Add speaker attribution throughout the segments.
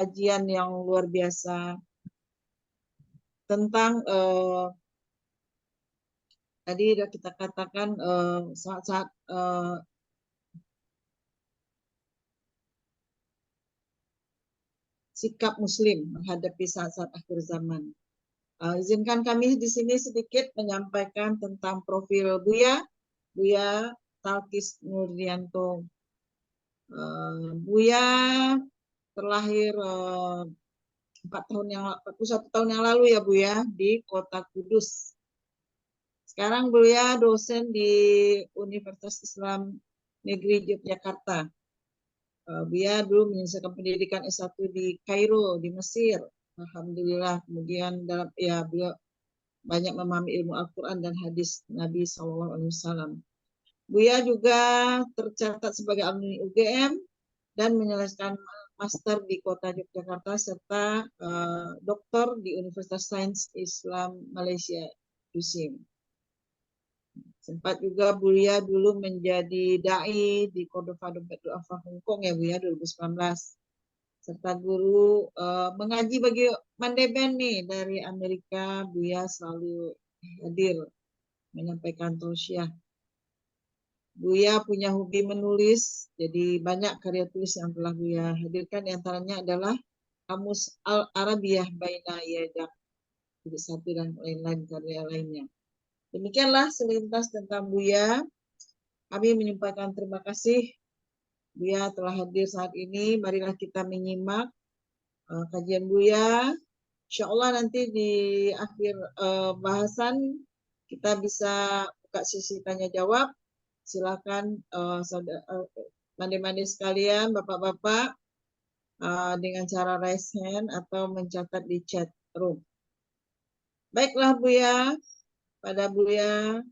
Speaker 1: kajian yang luar biasa tentang tadi sudah kita katakan saat-saat sikap Muslim menghadapi saat-saat akhir zaman. Izinkan kami di sini sedikit menyampaikan tentang profil Buya Talkis Nurdianto. Buya terlahir 41 tahun yang lalu ya Bu ya, di Kota Kudus. Sekarang Buya dosen di Universitas Islam Negeri Yogyakarta. Buya dulu menyelesaikan pendidikan S1 di Kairo, di Mesir. Alhamdulillah, kemudian beliau banyak memahami ilmu Al-Quran dan hadis Nabi SAW. Buya juga tercatat sebagai alumni UGM dan menyelesaikan master di Kota Yogyakarta serta doktor di Universitas Sains Islam Malaysia USIM. Sempat juga Buya dulu menjadi dai di Cordova Dompet Duafa Hong Kong ya Buya 2019. Serta guru mengaji bagi Mandeben nih dari Amerika. Buya selalu hadir menyampaikan tausiah. Buya punya hobi menulis, jadi banyak karya tulis yang telah Buya hadirkan. Di antaranya adalah Kamus Al-Arabiyah Baina Yadak, satu dan lain-lain karya lainnya. Demikianlah selintas tentang Buya. Kami menyampaikan terima kasih Buya telah hadir saat ini. Marilah kita menyimak kajian Buya. Insya Allah nanti di akhir bahasan kita bisa buka sesi tanya jawab. Silakan mande-mande sekalian, bapak-bapak, dengan cara raise hand atau mencatat di chat room. Baiklah Buya, pada Buya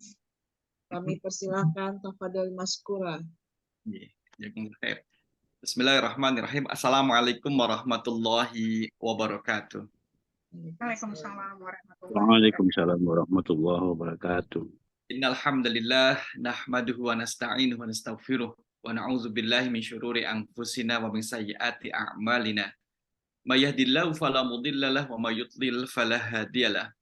Speaker 1: kami persilahkan tafadhol maskura.
Speaker 2: Bismillahirrahmanirrahim. Assalamualaikum warahmatullahi wabarakatuh.
Speaker 3: Waalaikumsalam warahmatullahi wabarakatuh.
Speaker 2: Innal hamdalillah nahmaduhu wa nasta'inuhu wa nastaghfiruh wa na'udzu billahi min syururi anfusina wa min sayyiati a'malina. May yahdihillahu fala mudilla lahu wa may yudlil fala hadiyalah.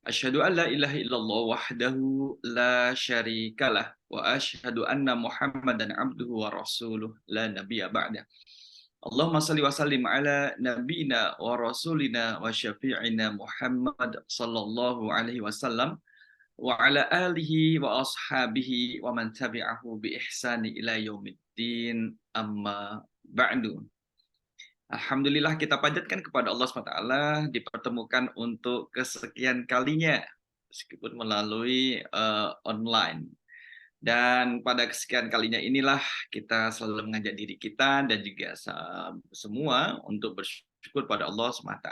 Speaker 2: Asyhadu an la ilaha illallah wahdahu la syarikalah wa asyhadu anna Muhammadan abduhu wa rasuluh la nabiyya ba'da. Allahumma salli wa sallim ala nabiyyina wa rasulina wa syafi'ina Muhammad sallallahu alaihi wasallam wa ala alihi wa ashabihi wa man tabi'ahu bi ihsani ila yaumiddin amma ba'du. Alhamdulillah kita panjatkan kepada Allah SWT dipertemukan untuk kesekian kalinya meskipun melalui online. Dan pada kesekian kalinya inilah kita selalu mengajak diri kita dan juga semua untuk bersyukur pada Allah SWT,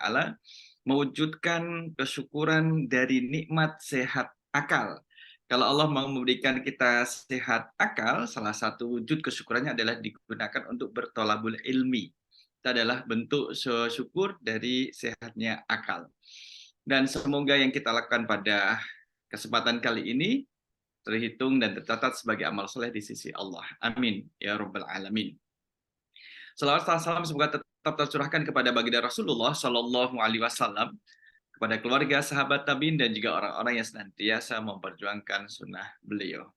Speaker 2: mewujudkan kesyukuran dari nikmat sehat akal. Kalau Allah mau memberikan kita sehat akal, salah satu wujud kesyukurannya adalah digunakan untuk bertolabul ilmi. Itu adalah bentuk syukur dari sehatnya akal. Dan semoga yang kita lakukan pada kesempatan kali ini terhitung dan tercatat sebagai amal soleh di sisi Allah. Amin ya rabbal alamin. Salawat dan salam semoga tetap tercurahkan kepada baginda Rasulullah Shallallahu Alaihi Wasallam, kepada keluarga, sahabat tabiin dan juga orang-orang yang senantiasa memperjuangkan sunnah beliau.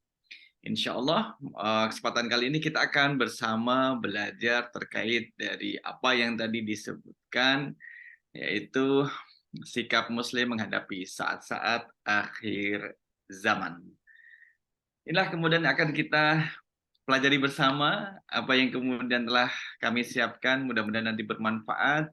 Speaker 2: Insya Allah kesempatan kali ini kita akan bersama belajar terkait dari apa yang tadi disebutkan, yaitu sikap Muslim menghadapi saat-saat akhir zaman. Inilah kemudian akan kita pelajari bersama apa yang kemudian telah kami siapkan, mudah-mudahan nanti bermanfaat.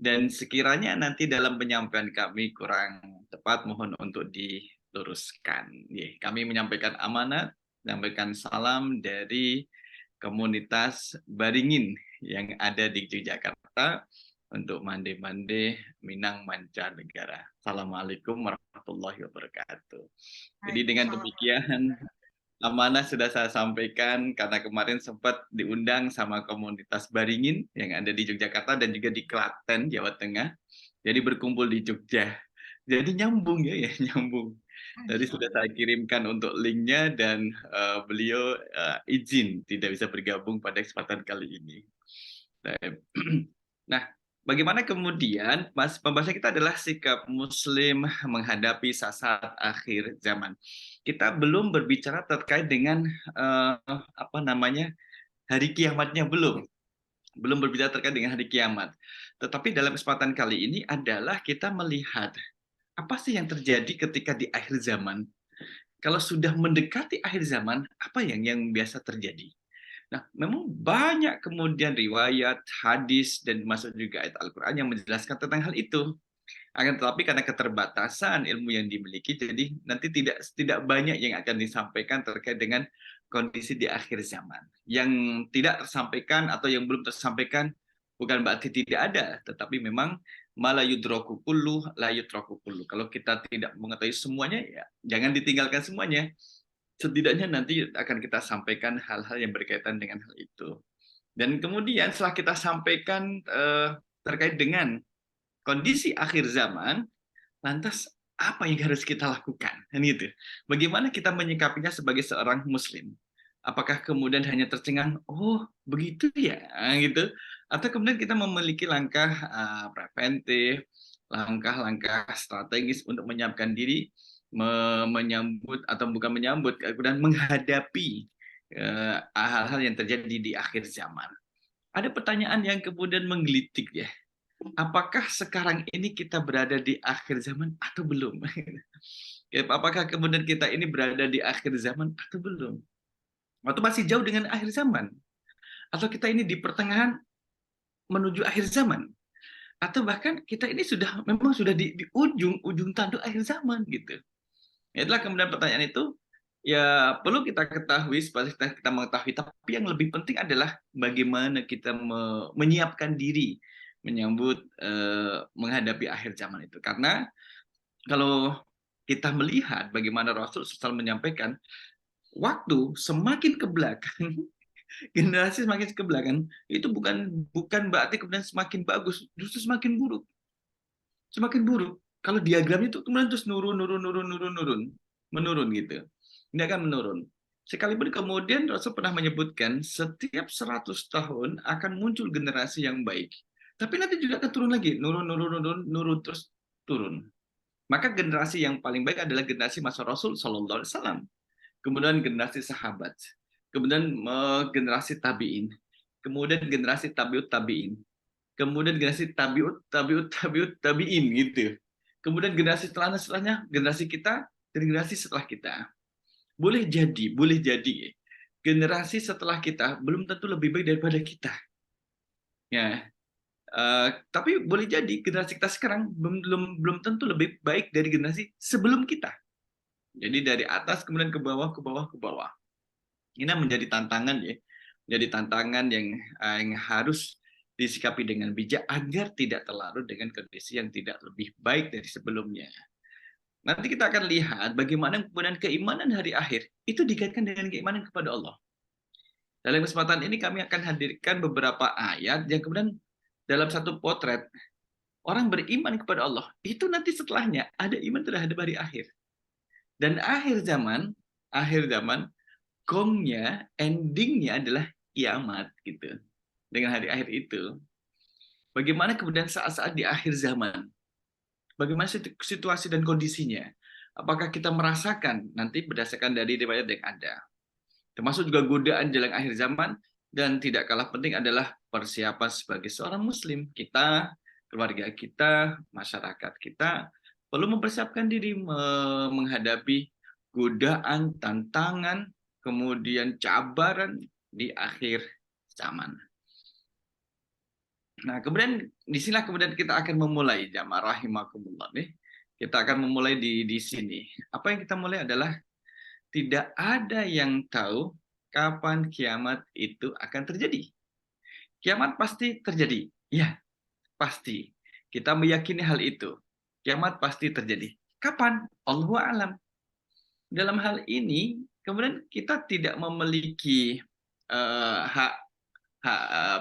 Speaker 2: Dan sekiranya nanti dalam penyampaian kami kurang tepat, mohon untuk diluruskan. Kami menyampaikan amanat, menyampaikan salam dari komunitas Baringin yang ada di Yogyakarta untuk mande-mande Minang Mancanegara. Assalamualaikum warahmatullahi wabarakatuh. Jadi dengan demikian, amanah sudah saya sampaikan karena kemarin sempat diundang sama komunitas Baringin yang ada di Yogyakarta dan juga di Klaten, Jawa Tengah. Jadi berkumpul di Jogja. Jadi nyambung ya, nyambung. Tadi sudah saya kirimkan untuk linknya dan beliau izin tidak bisa bergabung pada kesempatan kali ini. Nah, bagaimana kemudian pembahasan kita adalah sikap Muslim menghadapi saat-saat akhir zaman. Kita belum berbicara terkait dengan hari kiamatnya, belum berbicara terkait dengan hari kiamat. Tetapi dalam kesempatan kali ini adalah kita melihat apa sih yang terjadi ketika di akhir zaman. Kalau sudah mendekati akhir zaman, apa yang biasa terjadi? Nah, memang banyak kemudian riwayat, hadis, dan masuk juga ayat Al-Quran yang menjelaskan tentang hal itu. Akan tetapi karena keterbatasan ilmu yang dimiliki, jadi nanti tidak banyak yang akan disampaikan terkait dengan kondisi di akhir zaman. Yang tidak tersampaikan atau yang belum tersampaikan bukan berarti tidak ada, tetapi memang malah yudroku kullu, la yudroku kullu. Kalau kita tidak mengetahui semuanya, ya jangan ditinggalkan semuanya. Setidaknya nanti akan kita sampaikan hal-hal yang berkaitan dengan hal itu. Dan kemudian setelah kita sampaikan terkait dengan kondisi akhir zaman, lantas apa yang harus kita lakukan? Gitu. Bagaimana kita menyikapinya sebagai seorang Muslim? Apakah kemudian hanya tercengang, oh begitu ya, gitu? Atau kemudian kita memiliki langkah preventif, langkah-langkah strategis untuk menyiapkan diri menyambut atau bukan menyambut, kemudian menghadapi hal-hal yang terjadi di akhir zaman. Ada pertanyaan yang kemudian menggelitik ya. Apakah sekarang ini kita berada di akhir zaman atau belum? Apakah kemudian kita ini berada di akhir zaman atau belum? Atau masih jauh dengan akhir zaman? Atau kita ini di pertengahan menuju akhir zaman? Atau bahkan kita ini memang sudah di ujung tanduk akhir zaman gitu. Itulah kemudian pertanyaan itu ya perlu kita ketahui, seperti kita mengetahui, tapi yang lebih penting adalah bagaimana kita menyiapkan diri menyambut menghadapi akhir zaman itu. Karena kalau kita melihat bagaimana Rasul selalu menyampaikan, waktu semakin ke belakang, generasi semakin ke belakang, itu bukan berarti kemudian semakin bagus, justru semakin buruk. Semakin buruk. Kalau diagramnya itu kemudian terus menurun gitu. Ini akan menurun. Sekalipun kemudian Rasul pernah menyebutkan setiap 100 tahun akan muncul generasi yang baik. Tapi nanti juga akan turun lagi, nurun terus turun. Maka generasi yang paling baik adalah generasi masa Rasul Sallallahu Alaihi Wasallam. Kemudian generasi sahabat, kemudian generasi tabiin, kemudian generasi tabiut tabiin, kemudian generasi tabiin gitu. Kemudian generasi setelahnya generasi kita dan generasi setelah kita. Boleh jadi generasi setelah kita belum tentu lebih baik daripada kita. Ya, tapi boleh jadi generasi kita sekarang belum tentu lebih baik dari generasi sebelum kita. Jadi dari atas kemudian ke bawah, ke bawah, ke bawah. Ini menjadi tantangan ya, menjadi tantangan yang harus disikapi dengan bijak agar tidak terlarut dengan kondisi yang tidak lebih baik dari sebelumnya. Nanti kita akan lihat bagaimana kemudian keimanan hari akhir itu dikaitkan dengan keimanan kepada Allah. Dalam kesempatan ini kami akan hadirkan beberapa ayat yang kemudian dalam satu potret orang beriman kepada Allah itu nanti setelahnya ada iman terhadap hari akhir. Dan akhir zaman gongnya, endingnya adalah kiamat gitu. Dengan hari akhir itu. Bagaimana kemudian saat-saat di akhir zaman? Bagaimana situasi dan kondisinya? Apakah kita merasakan nanti berdasarkan dari riwayat yang ada? Termasuk juga godaan jelang akhir zaman, dan tidak kalah penting adalah persiapan sebagai seorang muslim. Kita, keluarga kita, masyarakat kita perlu mempersiapkan diri menghadapi godaan, tantangan, kemudian cabaran di akhir zaman. Nah, kemudian disinilah kemudian kita akan memulai, jamaah rahimakumullah nih. Kita akan memulai di sini. Apa yang kita mulai adalah tidak ada yang tahu kapan kiamat itu akan terjadi. Kiamat pasti terjadi. Ya, pasti. Kita meyakini hal itu. Kiamat pasti terjadi. Kapan? Allahu a'lam. Dalam hal ini, kemudian kita tidak memiliki hak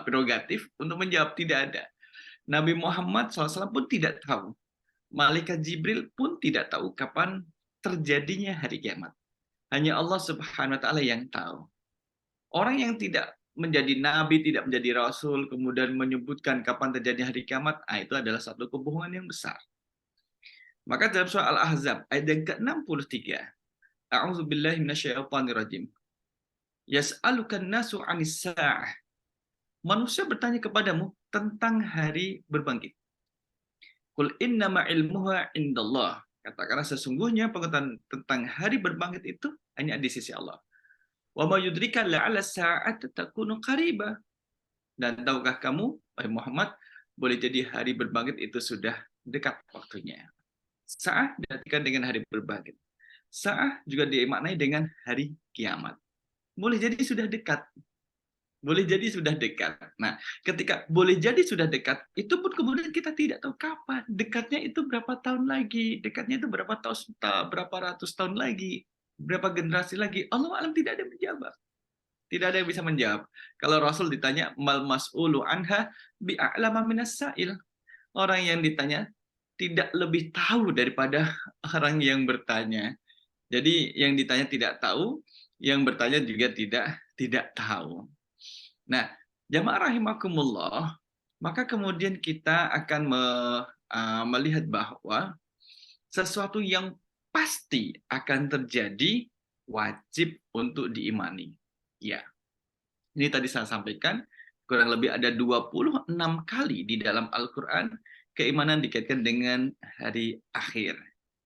Speaker 2: prerogatif untuk menjawab, tidak ada. Nabi Muhammad SAW pun tidak tahu. Malaikat Jibril pun tidak tahu kapan terjadinya hari kiamat. Hanya Allah Subhanahu wa taala yang tahu. Orang yang tidak menjadi nabi, tidak menjadi rasul, kemudian menyebutkan kapan terjadi hari kiamat, itu adalah satu kebohongan yang besar. Maka dalam surah Al-Ahzab ayat yang ke-63, A'udzubillahi minasyaitonirrajim. Yas'alukan nasu 'anis sa'ah. Manusia bertanya kepadamu tentang hari berbangkit. Qul innama ilmuha indallah. Katakanlah sesungguhnya pengetahuan tentang hari berbangkit itu hanya di sisi Allah. Wa ma yudrika la'alla sa'ata takunu qariba. Dan tahukah kamu, wahai Muhammad, boleh jadi hari berbangkit itu sudah dekat waktunya. Sa'ah diartikan dengan hari berbangkit. Sa'ah juga dimaknai dengan hari kiamat. Boleh jadi sudah dekat. Boleh jadi sudah dekat. Nah, ketika boleh jadi sudah dekat, itu pun kemudian kita tidak tahu kapan. Dekatnya itu berapa tahun lagi. Dekatnya itu berapa ratus tahun lagi. Berapa generasi lagi. Allah alam tidak ada yang menjawab. Tidak ada yang bisa menjawab. Kalau Rasul ditanya, mal mas'ulu anha bi'a'lama minas sa'il. Orang yang ditanya tidak lebih tahu daripada orang yang bertanya. Jadi yang ditanya tidak tahu, yang bertanya juga tidak tahu. Nah, jamaah rahimakumullah, maka kemudian kita akan melihat bahwa sesuatu yang pasti akan terjadi wajib untuk diimani. Ya, ini tadi saya sampaikan, kurang lebih ada 26 kali di dalam Al-Quran keimanan dikaitkan dengan hari akhir.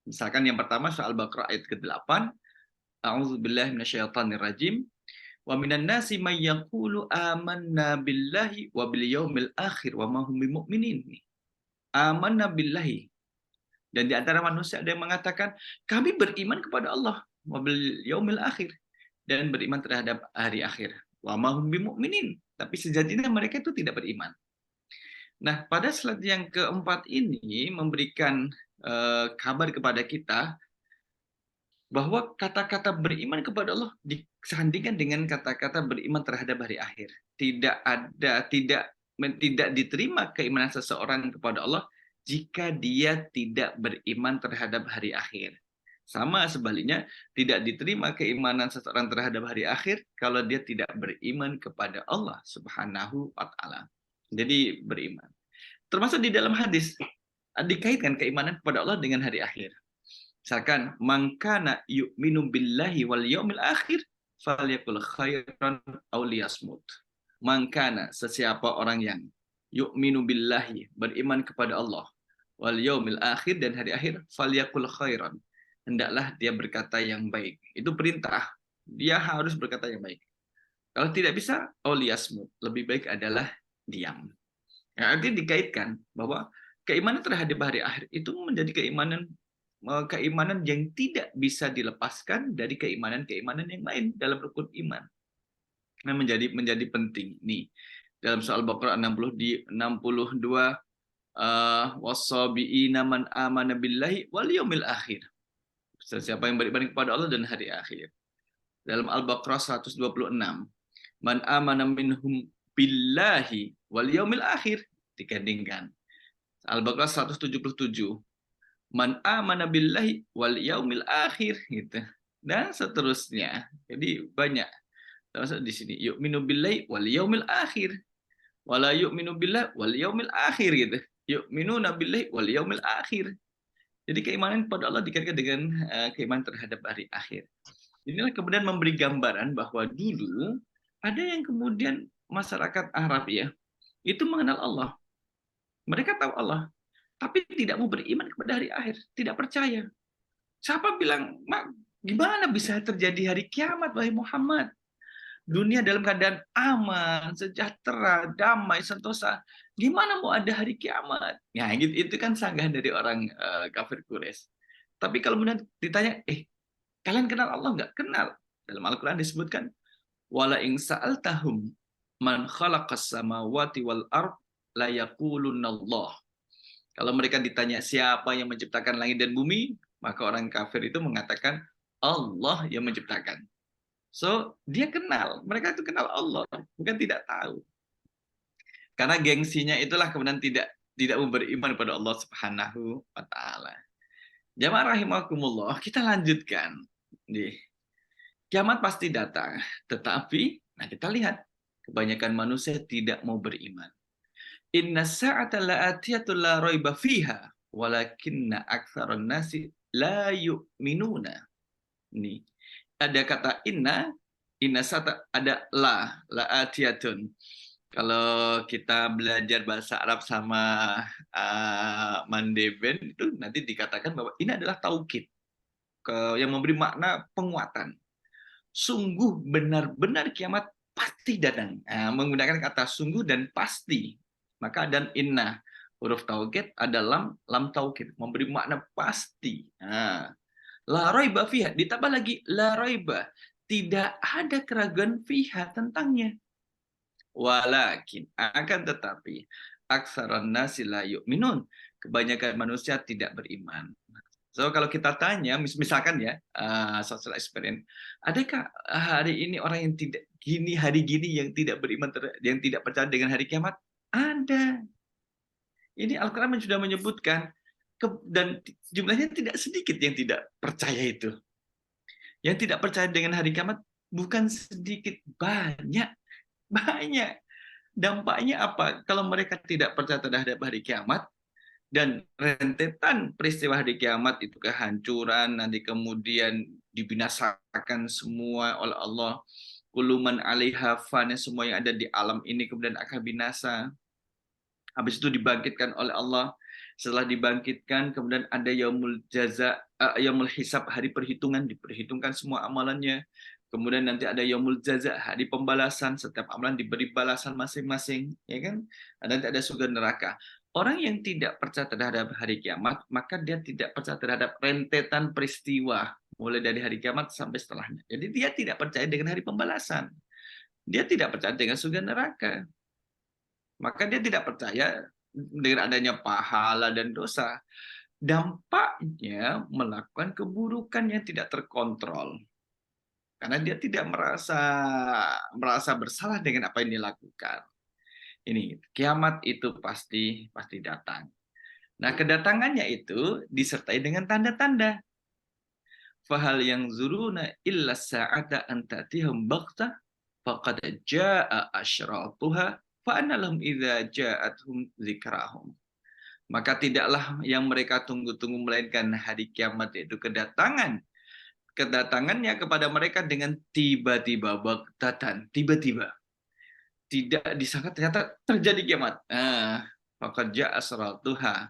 Speaker 2: Misalkan yang pertama soal Baqarah ayat ke-8, A'udzubillahi minasyaitonirrajim. Wa minan nasi may yaqulu amanna billahi wa bil yaumil akhir wa ma hum bimumin. Amanna billahi. Dan di antara manusia ada yang mengatakan, kami beriman kepada Allah wa bil yaumil akhir, dan beriman terhadap hari akhir. Wa ma hum bimumin. Tapi sejatinya mereka itu tidak beriman. Nah, pada slide yang keempat ini memberikan kabar kepada kita bahwa kata-kata beriman kepada Allah disandingkan dengan kata-kata beriman terhadap hari akhir. Tidak diterima keimanan seseorang kepada Allah jika dia tidak beriman terhadap hari akhir. Sama sebaliknya, tidak diterima keimanan seseorang terhadap hari akhir kalau dia tidak beriman kepada Allah Subhanahu wa taala. Jadi beriman. Termasuk di dalam hadis dikaitkan keimanan kepada Allah dengan hari akhir. Misalkan, mangkana yu'minu billahi wal yaumil akhir falyakul khairan aw liyasmut. Mangkana, sesiapa orang yang yu'minu billahi, beriman kepada Allah, wal yaumil akhir, dan hari akhir, falyakul khairan, hendaklah dia berkata yang baik. Itu perintah. Dia harus berkata yang baik. Kalau tidak bisa, aw liyasmut, lebih baik adalah diam. Nah, artinya dikaitkan bahwa keimanan terhadap hari akhir itu menjadi keimanan yang tidak bisa dilepaskan dari keimanan-keimanan yang lain dalam rukun iman. Nah, menjadi penting nih. Dalam soal Baqarah 62 wasabiina man amana billahi wal yaumil akhir. Siapa yang beriman kepada Allah dan hari akhir. Dalam Al-Baqarah 126, man amana minhum billahi wal yaumil akhir, dikandingkan. Al-Baqarah 177, man amana billahi wal yaumil akhir, gitu. Dan seterusnya. Jadi banyak. Termasuk di sini yu'minu billahi wal yaumil akhir. Wala yu'minu billahi wal yaumil akhir, gitu. Yu'minuna billahi wal yaumil akhir. Jadi keimanan kepada Allah dikaitkan dengan keimanan terhadap hari akhir. Inilah kemudian memberi gambaran bahwa dulu ada yang kemudian masyarakat Arab ya, itu mengenal Allah. Mereka tahu Allah, tapi tidak mau beriman kepada hari akhir, tidak percaya. Siapa bilang, gimana bisa terjadi hari kiamat, wahai Muhammad? Dunia dalam keadaan aman, sejahtera, damai, sentosa. Gimana mau ada hari kiamat? Ya, itu kan sanggahan dari orang kafir Quraisy. Tapi kalau kemudian ditanya, kalian kenal Allah nggak? Kenal. Dalam Al-Quran disebutkan, wala in sa'altahum man khalaqas samawati wal ard la yaqulunallah. Kalau mereka ditanya siapa yang menciptakan langit dan bumi, maka orang kafir itu mengatakan Allah yang menciptakan. So, dia kenal. Mereka itu kenal Allah, bukan tidak tahu. Karena gengsinya itulah kemudian tidak mau beriman kepada Allah Subhanahu wa taala. Jamaah rahimakumullah, kita lanjutkan. Kiamat pasti datang, tetapi kita lihat Kebanyakan manusia tidak mau beriman. Inna sa'ata la'atiyatul la raiba fiha walakinna aktsaran nasi la yu'minuna. Ini ada kata inna sa'ata, ada la'atiyatun. Kalau kita belajar bahasa Arab sama Mandeben itu nanti dikatakan bahwa ini adalah taukid yang memberi makna penguatan. Sungguh benar-benar kiamat pasti datang. Menggunakan kata sungguh dan pasti. Maka dan inna, huruf taukid ada lam taukid, memberi makna pasti. La raiba fiha, ditambah lagi la raiba, tidak ada keraguan fiha tentangnya. Walakin, akan tetapi aksaran nasi la yu'minun, kebanyakan manusia tidak beriman. So kalau kita tanya, misalkan ya, social experience, adakah hari ini orang yang tidak gini, hari gini yang tidak beriman, yang tidak percaya dengan hari kiamat? Ada. Ini Al-Quran sudah menyebutkan, dan jumlahnya tidak sedikit yang tidak percaya itu. Yang tidak percaya dengan hari kiamat bukan sedikit, banyak. Banyak. Dampaknya apa? Kalau mereka tidak percaya terhadap hari kiamat, dan rentetan peristiwa hari kiamat itu kehancuran, nanti kemudian dibinasakan semua oleh Allah. Kuluman 'alaiha fan, semua yang ada di alam ini kemudian akan binasa. Habis itu dibangkitkan oleh Allah. Setelah dibangkitkan kemudian ada yaumul jaza, yaumul hisab, hari perhitungan, diperhitungkan semua amalannya. Kemudian nanti ada yaumul jaza, hari pembalasan, setiap amalan diberi balasan masing-masing, ya kan? Nanti ada surga neraka. Orang yang tidak percaya terhadap hari kiamat, maka dia tidak percaya terhadap rentetan peristiwa mulai dari hari kiamat sampai setelahnya. Jadi dia tidak percaya dengan hari pembalasan. Dia tidak percaya dengan surga neraka. Maka dia tidak percaya dengan adanya pahala dan dosa. Dampaknya melakukan keburukan yang tidak terkontrol. Karena dia tidak merasa bersalah dengan apa yang dilakukan. Ini kiamat itu pasti datang. Nah, kedatangannya itu disertai dengan tanda-tanda. Fahal yang zuruna illa sa'ata an ta'tihum baghtah faqad jaa'a asyratuha fa anna lahum idza ja'atuhum dzikrahum. Maka tidaklah yang mereka tunggu-tunggu melainkan hari kiamat, itu kedatangannya kepada mereka dengan tiba-tiba, baghtatan, tiba-tiba. Tidak disangka ternyata terjadi kiamat. Faqad jaa'a asyratuha.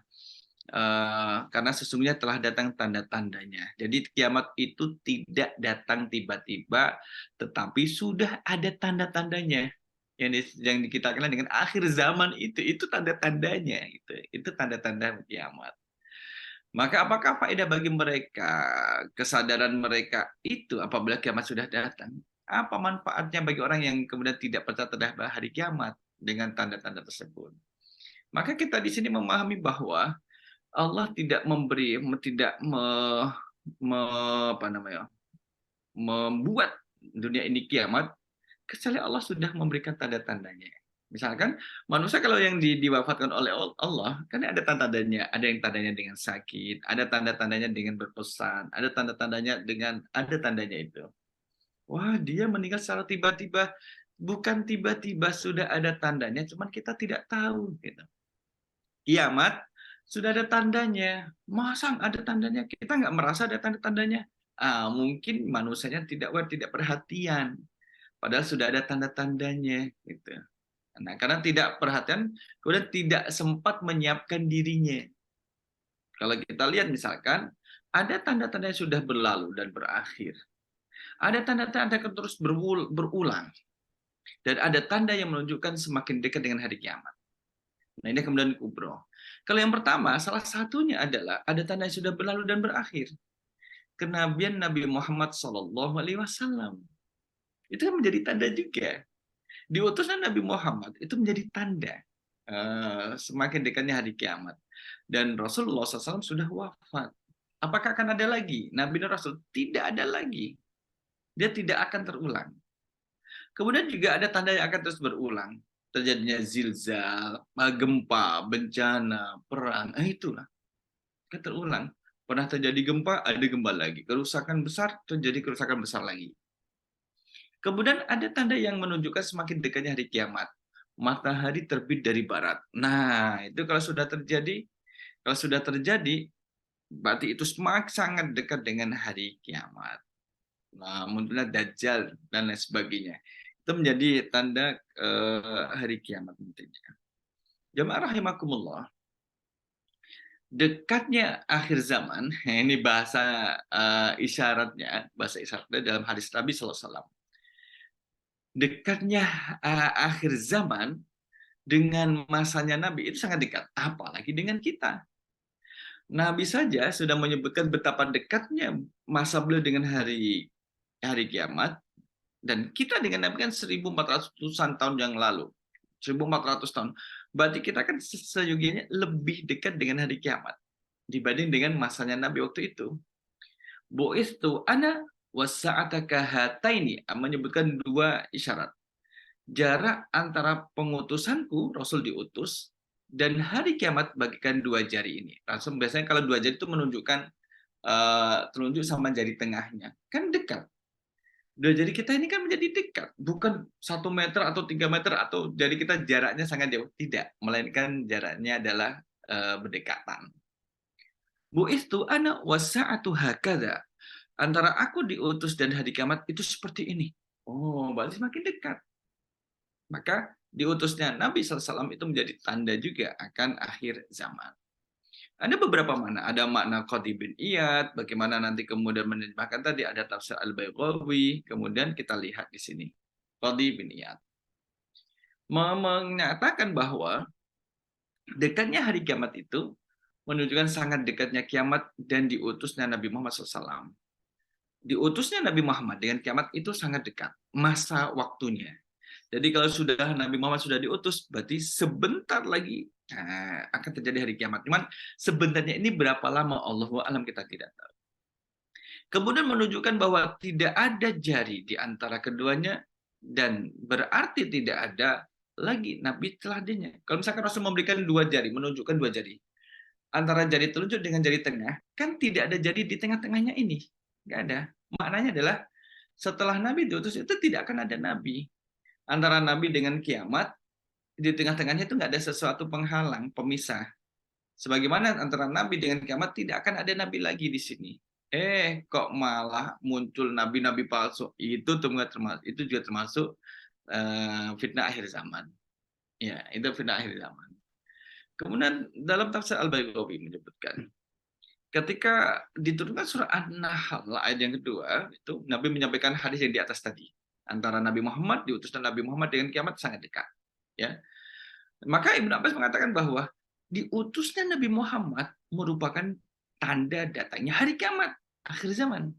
Speaker 2: Karena sesungguhnya telah datang tanda-tandanya. Jadi kiamat itu tidak datang tiba-tiba, tetapi sudah ada tanda-tandanya. Yang kita kenal dengan akhir zaman itu tanda-tandanya. Itu tanda-tanda kiamat. Maka apakah faedah bagi mereka, kesadaran mereka itu apabila kiamat sudah datang? Apa manfaatnya bagi orang yang kemudian tidak percaya terhadap hari kiamat dengan tanda-tanda tersebut? Maka kita di sini memahami bahwa Allah tidak membuat dunia ini kiamat kecuali Allah sudah memberikan tanda-tandanya. Misalkan manusia kalau yang diwafatkan oleh Allah, kan ada tanda-tandanya, ada yang tandanya dengan sakit, ada tanda-tandanya dengan berpesan, ada tanda-tandanya dengan ada tandanya itu. Wah, dia meninggal secara tiba-tiba, bukan tiba-tiba sudah ada tandanya, cuman kita tidak tahu gitu. Kiamat sudah ada tandanya. Masa ada tandanya? Kita nggak merasa ada tanda-tandanya. Mungkin manusianya tidak perhatian. Padahal sudah ada tanda-tandanya. Gitu. Nah, karena tidak perhatian, kemudian tidak sempat menyiapkan dirinya. Kalau kita lihat misalkan, ada tanda-tanda yang sudah berlalu dan berakhir. Ada tanda-tanda yang terus berulang. Dan ada tanda yang menunjukkan semakin dekat dengan hari kiamat. Nah, ini kemudian kubro. Kalau yang pertama, salah satunya adalah ada tanda yang sudah berlalu dan berakhir. Kenabian Nabi Muhammad SAW. Itu kan menjadi tanda juga. Diutusnya Nabi Muhammad itu menjadi tanda semakin dekatnya hari kiamat. Dan Rasulullah SAW sudah wafat. Apakah akan ada lagi? Nabi dan Rasul tidak ada lagi. Dia tidak akan terulang. Kemudian juga ada tanda yang akan terus berulang. Terjadinya zilzal, gempa, bencana, perang. Itulah. Akan terulang. Pernah terjadi gempa, ada gempa lagi. Kerusakan besar, terjadi kerusakan besar lagi. Kemudian ada tanda yang menunjukkan semakin dekatnya hari kiamat. Matahari terbit dari barat. Nah, itu kalau sudah terjadi, berarti itu semakin sangat dekat dengan hari kiamat. Nah, munculnya Dajjal dan lain sebagainya. Itu menjadi tanda hari kiamat nantinya. Jamaah rahimakumullah. Dekatnya akhir zaman, ini bahasa isyaratnya dalam hadis Nabi SAW. Dekatnya akhir zaman dengan masanya Nabi itu sangat dekat, apalagi dengan kita. Nabi saja sudah menyebutkan betapa dekatnya masa beliau dengan hari kiamat, dan kita dengan Nabi kan 1400-an tahun yang lalu. 1400 tahun. Berarti kita kan seyogianya lebih dekat dengan hari kiamat dibanding dengan masanya Nabi waktu itu. Bu'istu ana wasa'ataka hataini, menyebutkan dua isyarat. Jarak antara pengutusanku, Rasul diutus, dan hari kiamat bagikan dua jari ini. Rasul biasanya kalau dua jari itu menunjukkan telunjuk sama jari tengahnya. Kan dekat. Dua jari kita ini kan menjadi dekat. Bukan 1 meter atau 3 meter atau jari kita jaraknya sangat jauh. Tidak. Melainkan jaraknya adalah berdekatan. Bu'istu ana wasa'atu hakadha. Antara aku diutus dan hari kiamat itu seperti ini. Oh, berarti semakin dekat. Maka diutusnya Nabi SAW itu menjadi tanda juga akan akhir zaman. Ada beberapa makna. Ada makna Qadhi bin Iyad, bagaimana nanti kemudian menerjemahkan tadi, ada tafsir Al-Baydawi, kemudian kita lihat di sini. Qadhi bin Iyad menyatakan bahwa dekatnya hari kiamat itu menunjukkan sangat dekatnya kiamat dan diutusnya Nabi Muhammad SAW. Diutusnya Nabi Muhammad dengan kiamat itu sangat dekat masa waktunya. Jadi kalau sudah Nabi Muhammad sudah diutus, berarti sebentar lagi akan terjadi hari kiamat. Cuman sebenarnya ini berapa lama, Allahu a'lam, kita tidak tahu. Kemudian menunjukkan bahwa tidak ada jari di antara keduanya, dan berarti tidak ada lagi Nabi teladannya. Kalau misalkan Rasul memberikan dua jari, menunjukkan dua jari, antara jari telunjuk dengan jari tengah, kan tidak ada jari di tengah-tengahnya ini. Nggak ada. Maknanya adalah setelah Nabi diutus itu tidak akan ada Nabi. Antara Nabi dengan kiamat, di tengah-tengahnya itu nggak ada sesuatu penghalang, pemisah. Sebagaimana antara Nabi dengan kiamat tidak akan ada Nabi lagi di sini. Kok malah muncul nabi-nabi palsu? Itu juga termasuk fitnah akhir zaman. Ya, itu fitnah akhir zaman. Kemudian dalam tafsir Al-Baydawi menyebutkan, ketika diturunkan surah An-Nahl ayat yang kedua, itu Nabi menyampaikan hadis yang di atas tadi. Antara Nabi Muhammad, diutusnya Nabi Muhammad dengan kiamat sangat dekat. Ya. Maka Ibnu Abbas mengatakan bahwa diutusnya Nabi Muhammad merupakan tanda datangnya hari kiamat, akhir zaman.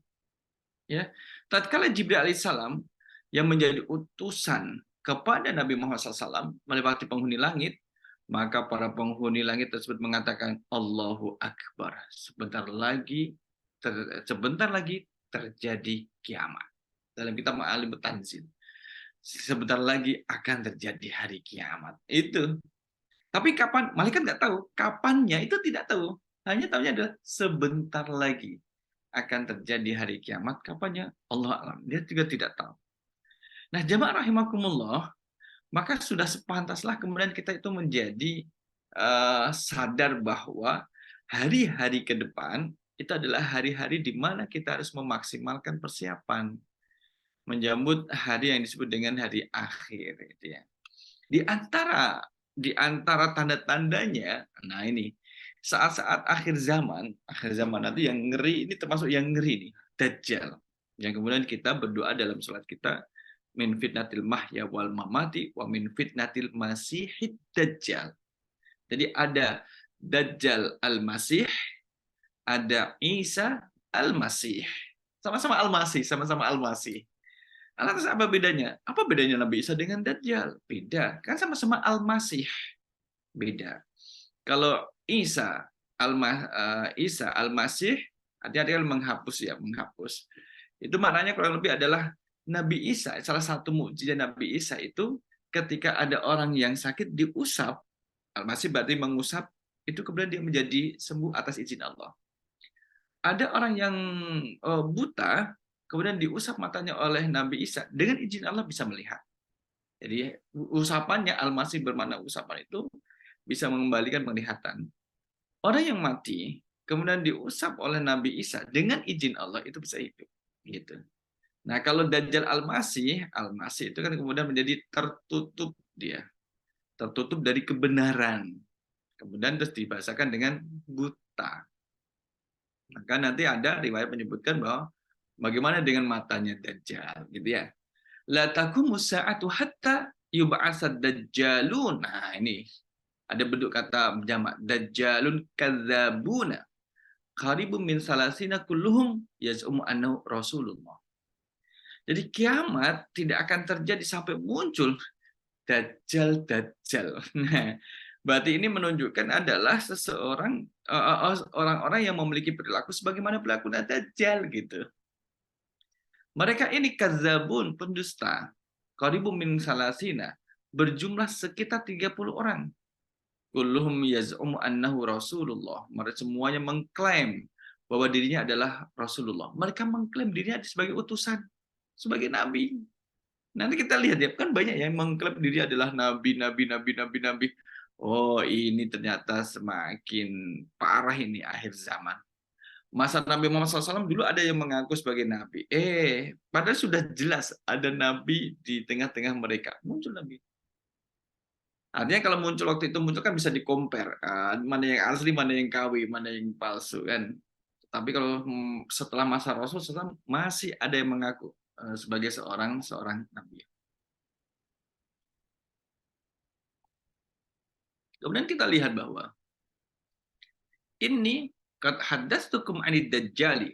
Speaker 2: Ya. Tatkala Jibril alaihissalam yang menjadi utusan kepada Nabi Muhammad SAW melewati penghuni langit, maka para penghuni langit tersebut mengatakan Allahu Akbar. Sebentar lagi terjadi kiamat. Dalam kitab Ma'alimut Tanzil, sebentar lagi akan terjadi hari kiamat. Itu. Tapi kapan? Malaikat nggak tahu. Kapannya itu tidak tahu. Hanya tahunya adalah sebentar lagi akan terjadi hari kiamat. Kapannya? Allah alam. Dia juga tidak tahu. Nah, jamaah rahimakumullah, maka sudah sepantaslah kemudian kita itu menjadi sadar bahwa hari-hari ke depan itu adalah hari-hari di mana kita harus memaksimalkan persiapan menyambut hari yang disebut dengan hari akhir, gitu ya. Di antara tanda-tandanya, nah ini saat-saat akhir zaman nanti yang ngeri, ini termasuk yang ngeri nih, Dajjal. Yang kemudian kita berdoa dalam salat kita, min fitnatil mahya wal mamati wa min fitnatil masihid dajjal. Jadi ada Dajjal al-Masih, ada Isa al-Masih. Sama-sama al-Masih, sama-sama al-Masih. Lantas apa bedanya? Apa bedanya Nabi Isa dengan Dajjal? Beda. Kan sama-sama Al-Masih. Beda. Kalau Isa Al-Masih, hati-hati menghapus ya, menghapus. Itu maknanya kurang lebih adalah Nabi Isa, salah satu mukjizat Nabi Isa itu ketika ada orang yang sakit diusap, Al-Masih berarti mengusap, itu kemudian dia menjadi sembuh atas izin Allah. Ada orang yang buta, kemudian diusap matanya oleh Nabi Isa, dengan izin Allah bisa melihat. Jadi usapannya, al-masih bermakna usapan itu bisa mengembalikan penglihatan. Orang yang mati kemudian diusap oleh Nabi Isa dengan izin Allah itu bisa hidup. Gitu. Nah, kalau Dajjal al-masih itu kan kemudian menjadi tertutup dia. Tertutup dari kebenaran. Kemudian terus dibahasakan dengan buta. Maka nanti ada riwayat menyebutkan bahwa bagaimana dengan matanya Dajjal, gitu ya. La taqumu sa'atu hatta yub'atsad dajjalun. Nah, ini ada bentuk kata jamak, dajjalun kadzabuna. Qaribun min salasina kulluhum yaz'umu annahu rasulullah. Jadi kiamat tidak akan terjadi sampai muncul dajjal. Nah, berarti ini menunjukkan adalah seseorang orang-orang yang memiliki perilaku sebagaimana perilaku dajjal gitu. Mereka ini kadzabun, pendusta. Qaribun min salasina, berjumlah sekitar 30 orang. Kulluhum yaz'umu annahu Rasulullah. Mereka semuanya mengklaim bahwa dirinya adalah Rasulullah. Mereka mengklaim dirinya sebagai utusan, sebagai nabi. Nanti kita lihat ya, kan banyak yang mengklaim diri adalah nabi. Oh, ini ternyata semakin parah ini akhir zaman. Masa Nabi Muhammad SAW dulu ada yang mengaku sebagai nabi. Padahal sudah jelas ada nabi di tengah-tengah mereka. Muncul nabi. Artinya kalau muncul waktu itu muncul kan bisa di-compare. Mana yang asli, mana yang KW, mana yang palsu kan. Tapi kalau setelah masa Rasul SAW masih ada yang mengaku sebagai seorang nabi. Kemudian kita lihat bahwa ini qad haddatsukum 'anid dajjali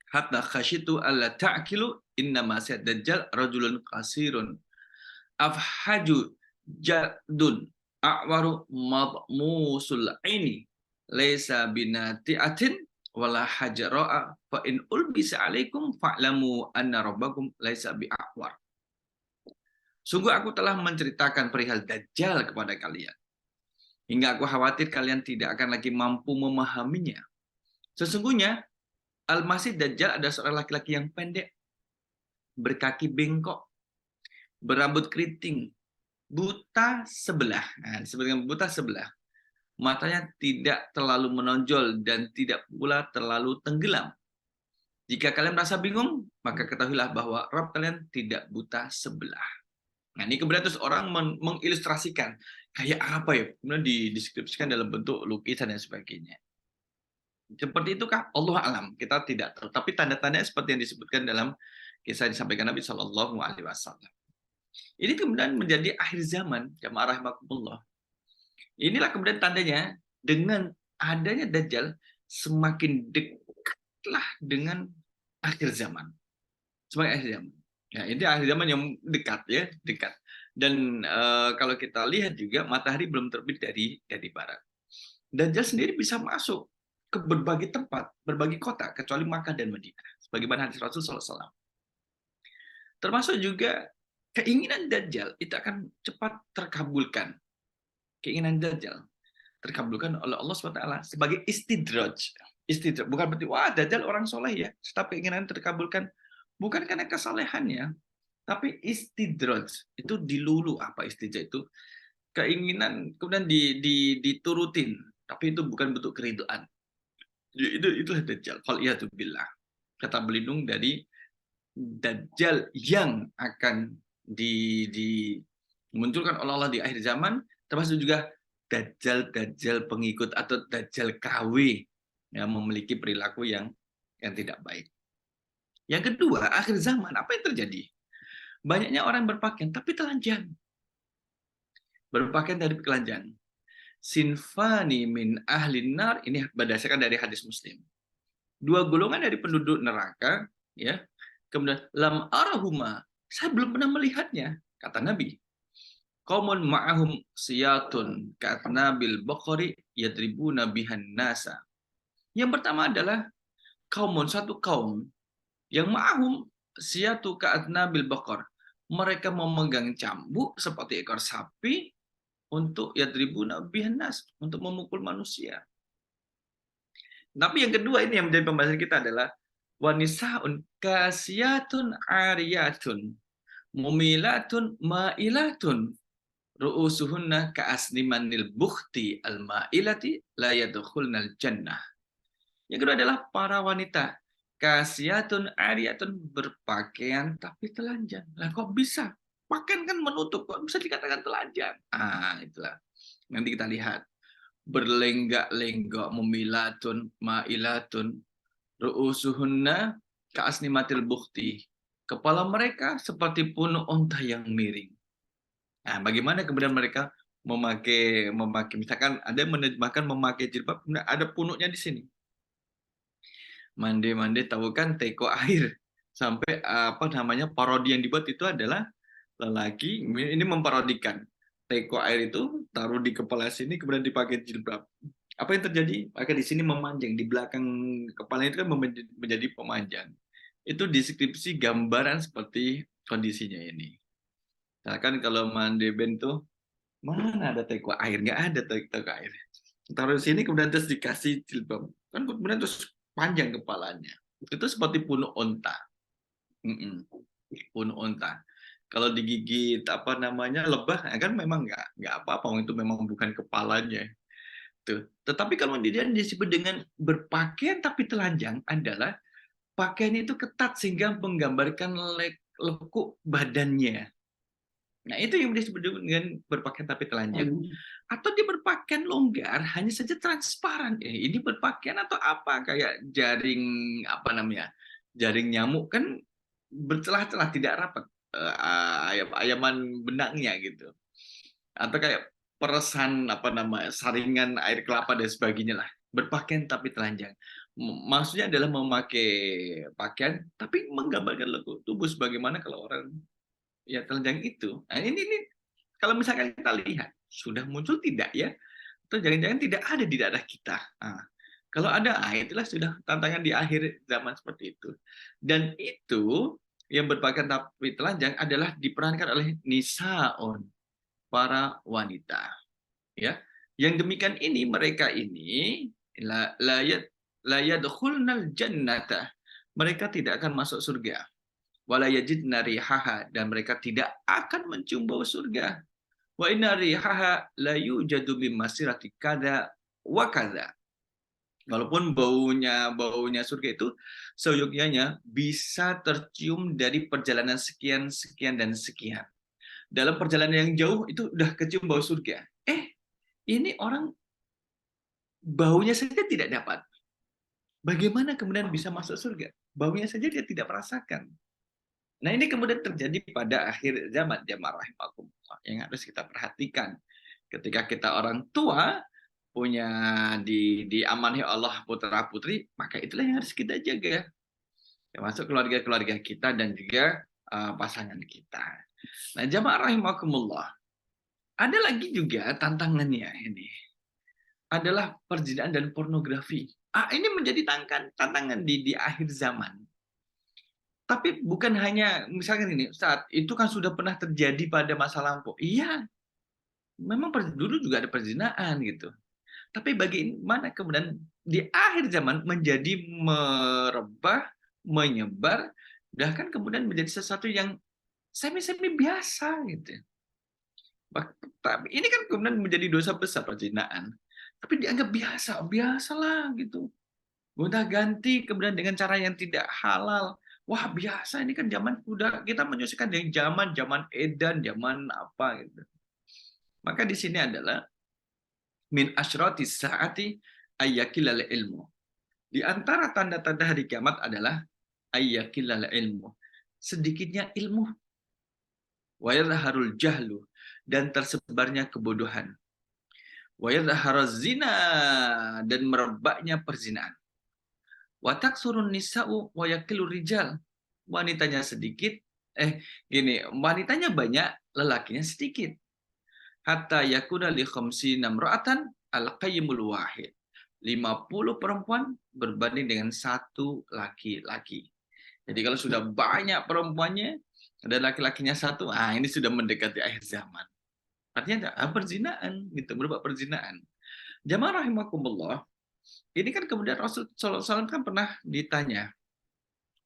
Speaker 2: hatta khasyitu alla ta'qilu inna ma dajjal rajulun qasirun afhaju jadun a'waru madmusul aini laisa binati'atin wala hajara'a fa in ulbisa 'alaikum fa'lamu anna rabbakum laisa bi'awar. Sungguh aku telah menceritakan perihal dajjal kepada kalian hingga aku khawatir kalian tidak akan lagi mampu memahaminya. Sesungguhnya Al-Masih Dajjal adalah seorang laki-laki yang pendek, berkaki bengkok, berambut keriting, buta sebelah. Nah, disebut dengan buta sebelah. Matanya tidak terlalu menonjol dan tidak pula terlalu tenggelam. Jika kalian merasa bingung, maka ketahuilah bahwa Rabb kalian tidak buta sebelah. Nah, ini kemudian terus orang mengilustrasikan kayak apa ya, kemudian dideskripsikan dalam bentuk lukisan dan sebagainya. Seperti itukah? Allah alam, kita tidak tahu. Tapi tanda-tandanya seperti yang disebutkan dalam kisah yang disampaikan Nabi Shallallahu Alaihi Wasallam. Ini kemudian menjadi akhir zaman, jamaah rahimakumullah. Inilah kemudian tandanya dengan adanya Dajjal semakin dekatlah dengan akhir zaman. Semakin akhir zaman. Ya, ini akhir zaman yang dekat ya, dekat. Dan kalau kita lihat juga matahari belum terbit dari barat. Dajjal sendiri bisa masuk ke berbagai tempat, berbagai kota, kecuali Makkah dan Madinah. Sebagaimana hadis Rasul SAW. Termasuk juga keinginan Dajjal itu akan cepat terkabulkan. Keinginan Dajjal terkabulkan oleh Allah SWT sebagai istidraj. Istidraj. Bukan berarti, wah Dajjal orang soleh ya. Tapi keinginan terkabulkan bukan karena kesalehannya, tapi istidraj. Itu dilulu. Apa istidraj itu? Keinginan kemudian diturutin. Tapi itu bukan bentuk keriduan. Itulah Dajjal. Faliyatubillah. Kata berlindung dari Dajjal yang akan dimunculkan oleh Allah di akhir zaman, termasuk juga Dajjal pengikut atau Dajjal KW yang memiliki perilaku yang tidak baik. Yang kedua, akhir zaman, apa yang terjadi? Banyaknya orang berpakaian, tapi telanjang. Berpakaian dari telanjang. Sinfani min ahlin nar, ini berdasarkan dari hadis Muslim. Dua golongan dari penduduk neraka, ya. Kemudian lam arahuma, saya belum pernah melihatnya, kata Nabi. Qaumun ma'ahum siyatun ka'atnabil baqari yadribuna bihan nasa. Yang pertama adalah satu kaum yang ma'ahum siyatu ka'atnabil baqar. Mereka memegang cambuk seperti ekor sapi untuk yadribuna bihan nas, untuk memukul manusia. Tapi yang kedua ini yang menjadi pembahasan kita adalah wa nisaun kasiyatun ariyatun mumilatun mailatun ru'usuhunna ka'asnimanil bukhti al-mailati la yadkhulnal jannah. Yang kedua adalah para wanita kasiyatun ariyatun, berpakaian tapi telanjang. Lah kok bisa? Pakaian kan menutup, kok bisa dikatakan telanjang? Ah, itulah. Nanti kita lihat. Berlenggak-lenggok, mumilatun, mailatun, ru'usuhunna ka'asnimatil bukhti. Kepala mereka seperti punuk unta yang miring. Nah, bagaimana kemudian mereka memakai misalkan ada yang menerjemahkan memakai jilbab, kemudian ada punuknya di sini. Mande-mande tahu kan teko air. Sampai apa namanya parodi yang dibuat itu adalah lelaki ini memparodikan teko air itu taruh di kepala sini kemudian dipakai jilbab. Apa yang terjadi? Maka di sini memanjang, di belakang kepala itu kan menjadi pemanjang. Itu deskripsi gambaran seperti kondisinya ini. Misalkan kalau mande ben tuh mana ada teko air? Nggak ada teko air. Taruh di sini kemudian terus dikasih jilbab. Kan kemudian terus panjang kepalanya. Itu seperti punuk unta. Punuk unta. Kalau digigit apa namanya lebah, kan memang nggak apa-apa, itu memang bukan kepalanya. Tuh. Tetapi kalau dia disebut dengan berpakaian tapi telanjang adalah pakaian itu ketat sehingga menggambarkan lekuk badannya. Nah, itu yang disebut dengan berpakaian tapi telanjang. Atau dia berpakaian longgar, hanya saja transparan. Ini berpakaian atau apa? Kayak jaring, apa namanya, jaring nyamuk kan bercelah-celah, tidak rapat. Ayaman benangnya gitu. Atau kayak peresan, apa namanya, saringan air kelapa dan sebagainya lah. Berpakaian tapi telanjang. Maksudnya adalah memakai pakaian, tapi menggambarkan lekuk tubuh sebagaimana kalau orang ya telanjang itu. Nah, ini kalau misalkan kita lihat sudah muncul tidak ya? Atau jangan-jangan tidak ada di daerah kita. Nah, kalau ada, itulah sudah tantangan di akhir zaman seperti itu. Dan itu yang berpakaian tapi telanjang adalah diperankan oleh nisaun, para wanita. Ya, yang demikian ini mereka ini la yadkhulnal jannata. Mereka tidak akan masuk surga. Wala yajidna rihaha, dan mereka tidak akan mencium bau surga. Wa inna rihaha la yujadu min masirati kada wa kada. Walaupun baunya surga itu seyogyanya bisa tercium dari perjalanan sekian sekian dan sekian. Dalam perjalanan yang jauh itu udah kecium bau surga. Ini orang baunya saja tidak dapat. Bagaimana kemudian bisa masuk surga? Baunya saja dia tidak merasakan. Nah, ini kemudian terjadi pada akhir zaman, jamaah rahimakumullah, yang harus kita perhatikan. Ketika kita orang tua punya diamanahi Allah putra-putri, maka itulah yang harus kita jaga. Termasuk keluarga-keluarga kita dan juga pasangan kita. Nah, jamaah rahimakumullah, ada lagi juga tantangannya ini. Adalah perzinahan dan pornografi. Ini menjadi tantangan di akhir zaman. Tapi bukan hanya, misalkan ini, saat itu kan sudah pernah terjadi pada masa lampau. Iya, memang dulu juga ada perzinahan gitu. Tapi bagaimana kemudian di akhir zaman menjadi merebah, menyebar, bahkan kemudian menjadi sesuatu yang semi-semi biasa gitu. Tapi ini kan kemudian menjadi dosa besar perzinahan. Tapi dianggap biasalah gitu. Gonta-ganti kemudian dengan cara yang tidak halal. Wah, biasa, ini kan zaman udah kita menyesuaikan dengan zaman edan, zaman apa gitu. Maka di sini adalah min asyrati saati ayyakilal ilmu. Di antara tanda-tanda hari kiamat adalah ayyakilal ilmu. Sedikitnya ilmu. Wa yadharul jahlu, dan tersebarnya kebodohan. Wa yadharuz zina, dan merebaknya perzinahan. Wa taksurun nisa'u wa yakilur rijal. Wanitanya sedikit, wanitanya banyak, lelakinya sedikit. Hatta yakuna li khamsina imra'atan al-qayyimul wahid. 50 perempuan berbanding dengan satu laki-laki. Jadi kalau sudah banyak perempuannya dan laki-lakinya satu, ini sudah mendekati akhir zaman. Artinya perzinahan, gitu, berupa perzinahan. Jamaah rahimakumullah, ini kan kemudian Rasul SAW kan pernah ditanya,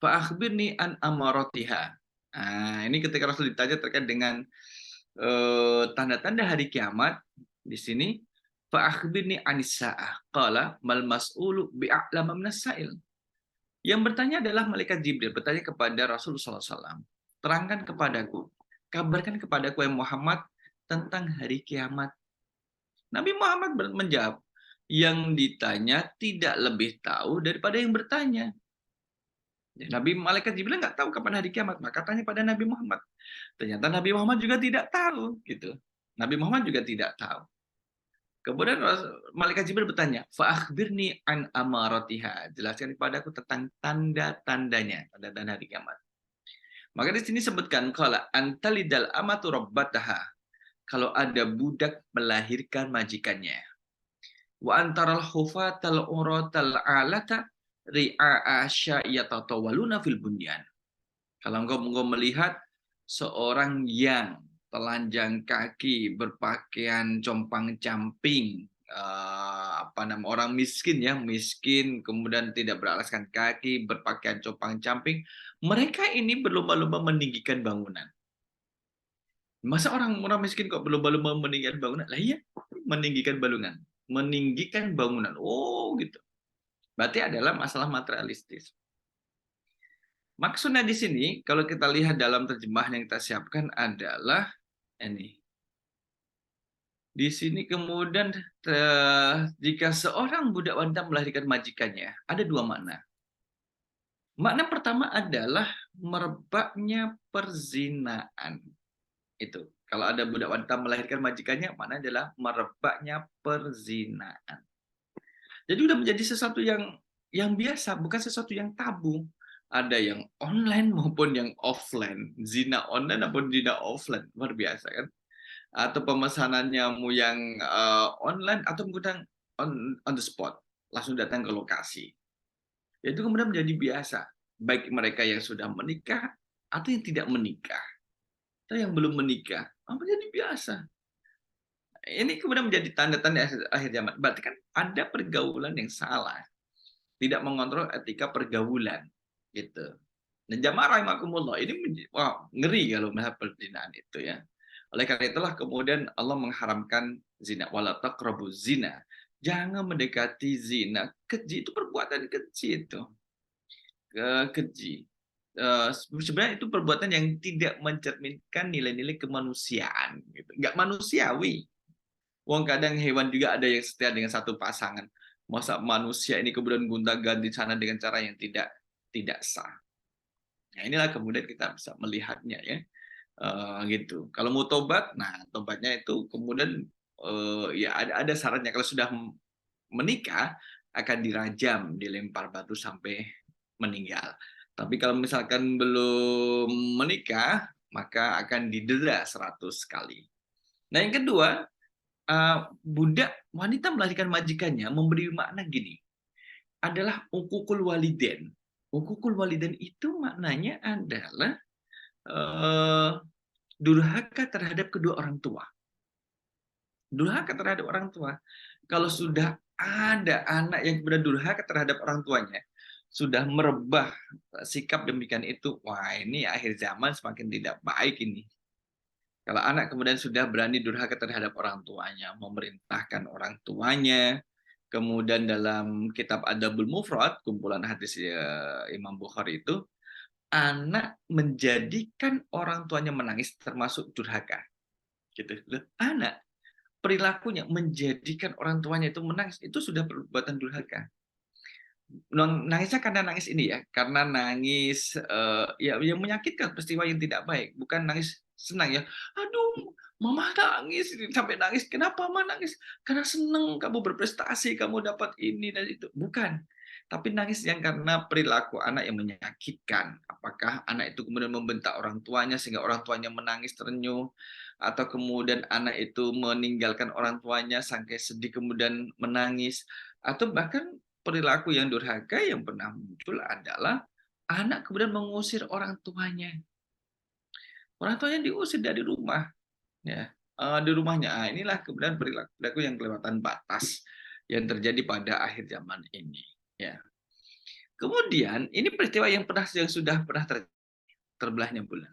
Speaker 2: fa akhbirni an amaratiha. Nah, ini ketika Rasul ditanya terkait dengan tanda-tanda hari kiamat di sini, fa akhbirni anis saah. Qala mal mas'ulu bi'a'lama minas sa'il. Yang bertanya adalah malaikat Jibril, bertanya kepada Rasulullah SAW. Terangkan kepadaku, kabarkan kepadaku ya Muhammad tentang hari kiamat. Nabi Muhammad menjawab, yang ditanya tidak lebih tahu daripada yang bertanya. Ya, Nabi malaikat Jibril nggak tahu kapan hari kiamat, maka tanya pada Nabi Muhammad. Ternyata Nabi Muhammad juga tidak tahu, gitu. Nabi Muhammad juga tidak tahu. Kemudian malaikat Jibril bertanya, fa akhbirni an amaratiha. Jelaskan kepadaku tentang tanda-tandanya, tanda-tanda hari kiamat. Maka di sini sebutkan qala antalidal amatu rabbataha. Kalau ada budak melahirkan majikannya. Wa antaral hufatal uratal alata ri'a yatatawaluna fil bunyan. Kalau engkau melihat seorang yang telanjang kaki, berpakaian compang-camping, orang miskin ya, miskin, kemudian tidak beralaskan kaki, berpakaian compang-camping, mereka ini berlomba-lomba meninggikan bangunan. Masa orang miskin kok berlomba-lomba meninggikan bangunan? Lah iya, meninggikan bangunan. Oh, gitu. Berarti adalah masalah materialistis. Maksudnya di sini, kalau kita lihat dalam terjemahan yang kita siapkan adalah ini. Di sini kemudian jika seorang budak wanita melahirkan majikannya, ada dua makna. Makna pertama adalah merebaknya perzinaan. Itu. Kalau ada budak wanita melahirkan majikannya, makna adalah merebaknya perzinaan. Jadi udah menjadi sesuatu yang biasa, bukan sesuatu yang tabu. Ada yang online maupun yang offline, zina online maupun zina offline, luar biasa kan? Atau pemesanannya yang online atau kemudian on the spot, langsung datang ke lokasi. Itu kemudian menjadi biasa, baik mereka yang sudah menikah atau yang tidak menikah, atau yang belum menikah, menjadi biasa. Ini kemudian menjadi tanda-tanda akhir zaman. Berarti kan ada pergaulan yang salah, tidak mengontrol etika pergaulan, gitu. Dan jamaah rahimakumullah ini ngeri kalau melihat perzinahan itu ya. Oleh karena itulah kemudian Allah mengharamkan zina, wala taqrabuz zina. Jangan mendekati zina. Keji itu perbuatan keji itu. Keji. Sebenarnya itu perbuatan yang tidak mencerminkan nilai-nilai kemanusiaan gitu. Nggak manusiawi. Wong kadang hewan juga ada yang setia dengan satu pasangan. Masa manusia ini kemudian gonta-ganti sana dengan cara yang tidak sah. Nah, inilah kemudian kita bisa melihatnya ya. Gitu. Kalau mau tobat, nah tobatnya itu kemudian ya ada syaratnya. Kalau sudah menikah akan dirajam, dilempar batu sampai meninggal. Tapi kalau misalkan belum menikah, maka akan didera 100 kali. Nah, yang kedua, budak wanita melahirkan majikannya memberi makna gini, adalah ukukul waliden. Ukukul waliden itu maknanya adalah durhaka terhadap kedua orang tua. Durhaka terhadap orang tua. Kalau sudah ada anak yang kemudian durhaka terhadap orang tuanya, sudah merebah sikap demikian itu, wah ini akhir zaman semakin tidak baik ini. Kalau anak kemudian sudah berani durhaka terhadap orang tuanya, memerintahkan orang tuanya, kemudian dalam kitab Adabul Mufrad, kumpulan hadis Imam Bukhari itu, anak menjadikan orang tuanya menangis termasuk durhaka. Gitu. Anak perilakunya menjadikan orang tuanya itu menangis, itu sudah perbuatan durhaka. Nangisnya karena nangis ini ya, karena nangis ya yang menyakitkan, peristiwa yang tidak baik, bukan nangis senang ya. Aduh, mama nangis sampai nangis. Kenapa mama nangis? Karena senang kamu berprestasi, kamu dapat ini dan itu. Bukan. Tapi nangis yang karena perilaku anak yang menyakitkan. Apakah anak itu kemudian membentak orang tuanya sehingga orang tuanya menangis terenyuh, atau kemudian anak itu meninggalkan orang tuanya sampai sedih kemudian menangis, atau bahkan perilaku yang durhaka yang pernah muncul adalah anak kemudian mengusir orang tuanya. Orang tuanya diusir dari rumah, ya, di rumahnya. Inilah kemudian perilaku yang kelewatan batas yang terjadi pada akhir zaman ini. Ya. Kemudian ini peristiwa yang sudah pernah terbelahnya bulan.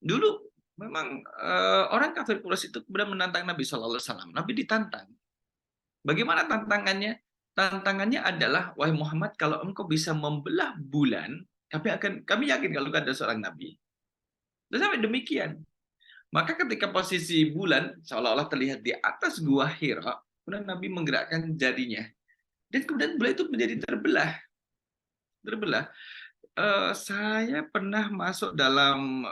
Speaker 2: Dulu memang orang kafir Quraisy itu kemudian menantang Nabi Shallallahu Alaihi Wasallam. Nabi ditantang. Bagaimana tantangannya? Tantangannya adalah, wahai Muhammad, kalau engkau bisa membelah bulan, kami yakin kalau ada seorang Nabi. Dan sampai demikian. Maka ketika posisi bulan seolah-olah terlihat di atas gua Hira, kemudian Nabi menggerakkan jarinya. Dan kemudian bulan itu menjadi terbelah. Saya pernah masuk dalam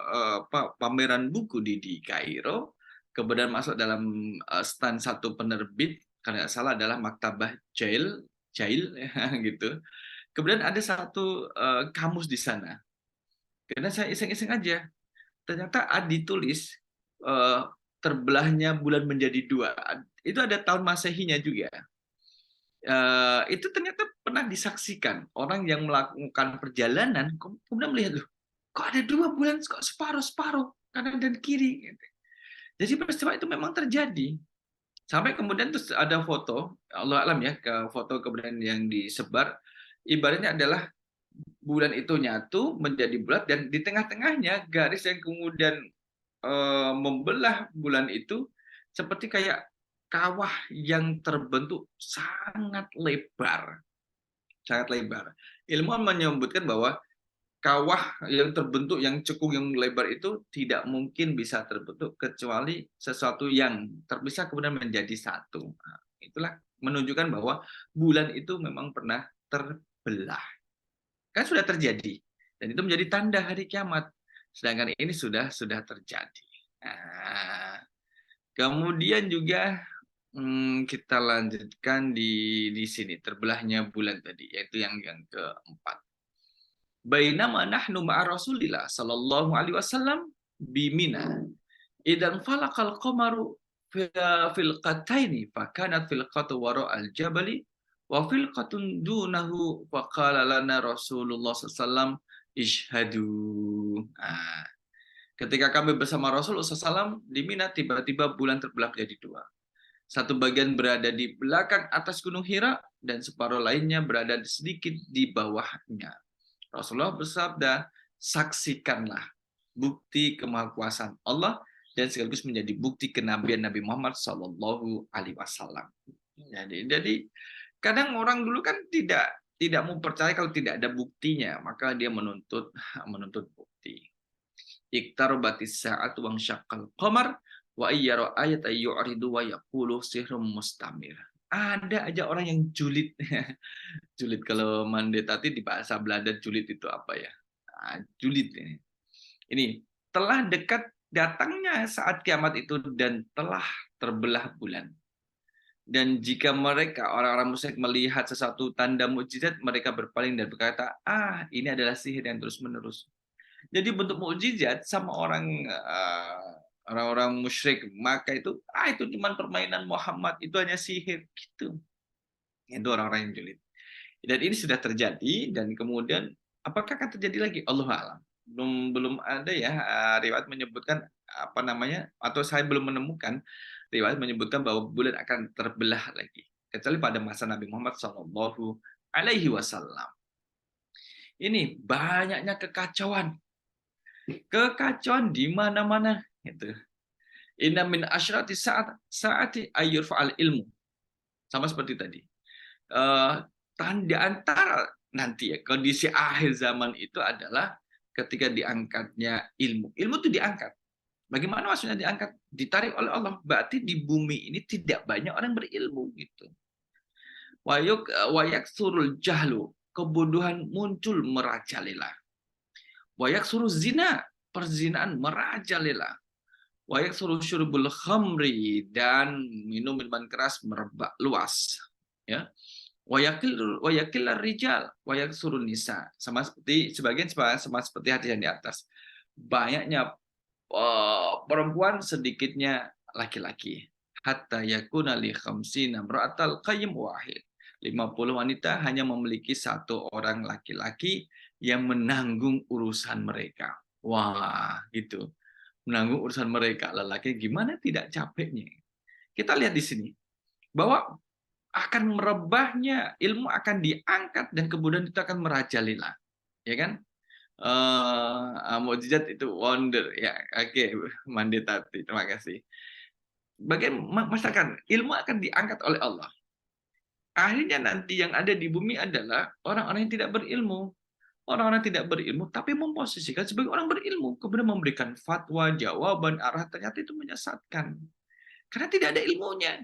Speaker 2: pameran buku di Kairo, kemudian masuk dalam stand satu penerbit, kalau nggak salah adalah Maktabah Jail gitu. Kemudian ada satu kamus di sana. Karena saya iseng-iseng aja, ternyata ditulis terbelahnya bulan menjadi dua. Itu ada tahun Masehinya juga. Itu ternyata pernah disaksikan orang yang melakukan perjalanan kemudian melihat, loh, kok ada dua bulan, kok separuh kanan dan kiri. Jadi peristiwa itu memang terjadi. Sampai kemudian terus ada foto, Allah alam ya, foto kemudian yang disebar, ibaratnya adalah bulan itu nyatu menjadi bulat dan di tengah-tengahnya garis yang kemudian membelah bulan itu seperti kayak kawah yang terbentuk sangat lebar. Ilmuwan menyebutkan bahwa kawah yang terbentuk, yang cekung, yang lebar itu tidak mungkin bisa terbentuk kecuali sesuatu yang terpisah kemudian menjadi satu. Nah, itulah menunjukkan bahwa bulan itu memang pernah terbelah. Kan sudah terjadi. Dan itu menjadi tanda hari kiamat. Sedangkan ini sudah terjadi. Nah, kemudian juga kita lanjutkan di sini terbelahnya bulan tadi, yaitu yang keempat. Bainama nahnu ma'a Rasulillah sallallahu alaihi wasallam bimina idan falaqal qamaru fil qataini fakanat fil qatu wara al jabali wa fil qatun dunahu faqala lana Rasulullah sallallahu alaihi wasallam ishhadu. Nah, ketika kami bersama Rasulullah SAW di Mina, tiba-tiba bulan terbelah menjadi dua. Satu bagian berada di belakang atas Gunung Hira, dan separuh lainnya berada sedikit di bawahnya. Rasulullah bersabda, saksikanlah bukti kemahakuasaan Allah dan sekaligus menjadi bukti kenabian Nabi Muhammad Shallallahu Alaihi Wasallam. Jadi kadang orang dulu kan tidak mau percaya kalau tidak ada buktinya, maka dia menuntut bukti. Iqtarabatis sa'atu wa syaqqal qamar wa ayyara ayat yu'ridu wa yaqulu sihrun mustamir. Ada aja orang yang julid. Julid kalau mandetati di bahasa Belanda, julid itu apa ya? Julid ini. Ini telah dekat datangnya saat kiamat itu dan telah terbelah bulan. Dan jika mereka orang-orang musyrik melihat sesuatu tanda mukjizat, mereka berpaling dan berkata, ini adalah sihir yang terus-menerus. Jadi bentuk mukjizat sama orang-orang musyrik maka itu cuma permainan Muhammad, itu hanya sihir gitu. Itu orang-orang yang julid. Dan ini sudah terjadi dan kemudian apakah akan terjadi lagi? Allahu a'lam. Belum ada ya riwayat menyebutkan atau saya belum menemukan riwayat menyebutkan bahwa bulan akan terbelah lagi kecuali pada masa Nabi Muhammad Shallallahu Alaihi Wasallam. Ini banyaknya kekacauan di mana-mana itu. Inna min asyrati saati ayyurfa'al ilmu. Sama seperti tadi. Tanda antara nanti ya kondisi akhir zaman itu adalah ketika diangkatnya ilmu. Ilmu itu diangkat. Bagaimana maksudnya diangkat? Ditarik oleh Allah. Berarti di bumi ini tidak banyak orang berilmu gitu. Wayak surul jahlu. Kebodohan muncul merajalela. Wayak suruh zina, perzinaan merajalela. Wayak suruh syurbul khamri, dan minum minuman keras merebak luas. Ya. Wayakil rijal, wayak suruh nisa. Sama seperti hadis yang di atas. Banyaknya perempuan, sedikitnya laki-laki. Hatta yakuna li khamsina imra'atal qayyim wahid. 50 wanita hanya memiliki satu orang laki-laki yang menanggung urusan mereka. Wah, gitu. Menanggung urusan mereka. Lelaki gimana tidak capeknya? Kita lihat di sini bahwa akan merebahnya, ilmu akan diangkat dan kemudian itu akan merajalela, ya kan? Mukjizat itu wonder ya. Oke, Mandetati, terima kasih. Bagaimana masakan ilmu akan diangkat oleh Allah. Akhirnya nanti yang ada di bumi adalah orang-orang yang tidak berilmu. Orang-orang tidak berilmu tapi memposisikan sebagai orang berilmu, kemudian memberikan fatwa, jawaban, arah, ternyata itu menyesatkan. Karena tidak ada ilmunya.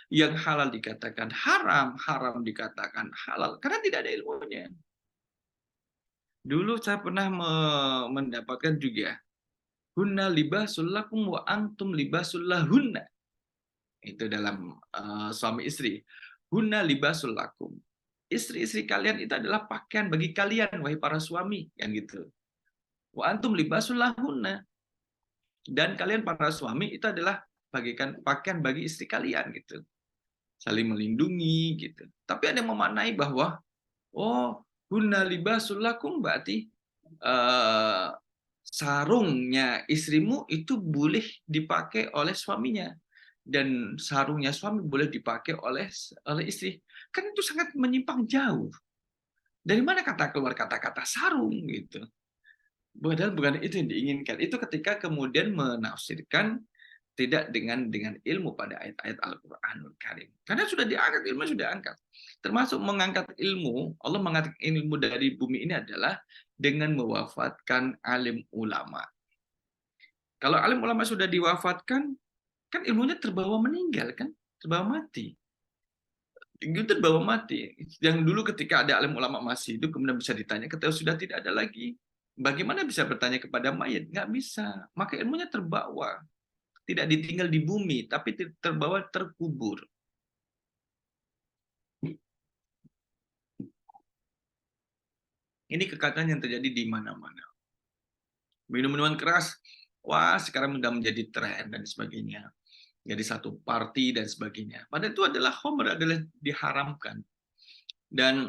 Speaker 2: Yang halal dikatakan haram, haram dikatakan halal, karena tidak ada ilmunya. Dulu saya pernah mendapatkan juga, hunna libasul lakum wa antum libasul lahunna. Itu dalam suami istri. Hunna libasul lakum. Istri-istri kalian itu adalah pakaian bagi kalian, wahai para suami, kan gitu. Wa antum libasul lahunna. Dan kalian para suami itu adalah bagikan pakaian bagi istri kalian gitu. Saling melindungi gitu. Tapi ada yang memaknai bahwa hunna libasul lakum berarti sarungnya istrimu itu boleh dipakai oleh suaminya dan sarungnya suami boleh dipakai oleh istri. Kan itu sangat menyimpang jauh. Dari mana keluar kata-kata sarung gitu. Padahal bukan itu yang diinginkan. Itu ketika kemudian menafsirkan tidak dengan ilmu pada ayat-ayat Al-Qur'anul Karim. Karena sudah diangkat, ilmu sudah angkat. Termasuk mengangkat ilmu, Allah mengangkat ilmu dari bumi ini adalah dengan mewafatkan alim ulama. Kalau alim ulama sudah diwafatkan, kan ilmunya terbawa meninggal, kan? Terbawa mati. Itu terbawa mati. Yang dulu ketika ada alim ulama masih hidup, kemudian bisa ditanya, ketika sudah tidak ada lagi. Bagaimana bisa bertanya kepada mayat? Nggak bisa. Maka ilmunya terbawa. Tidak ditinggal di bumi, tapi terbawa terkubur. Ini kekacauan yang terjadi di mana-mana. Minum-minuman keras, wah sekarang sudah menjadi tren dan sebagainya. Jadi satu party dan sebagainya. Padahal itu adalah khamr, adalah diharamkan. Dan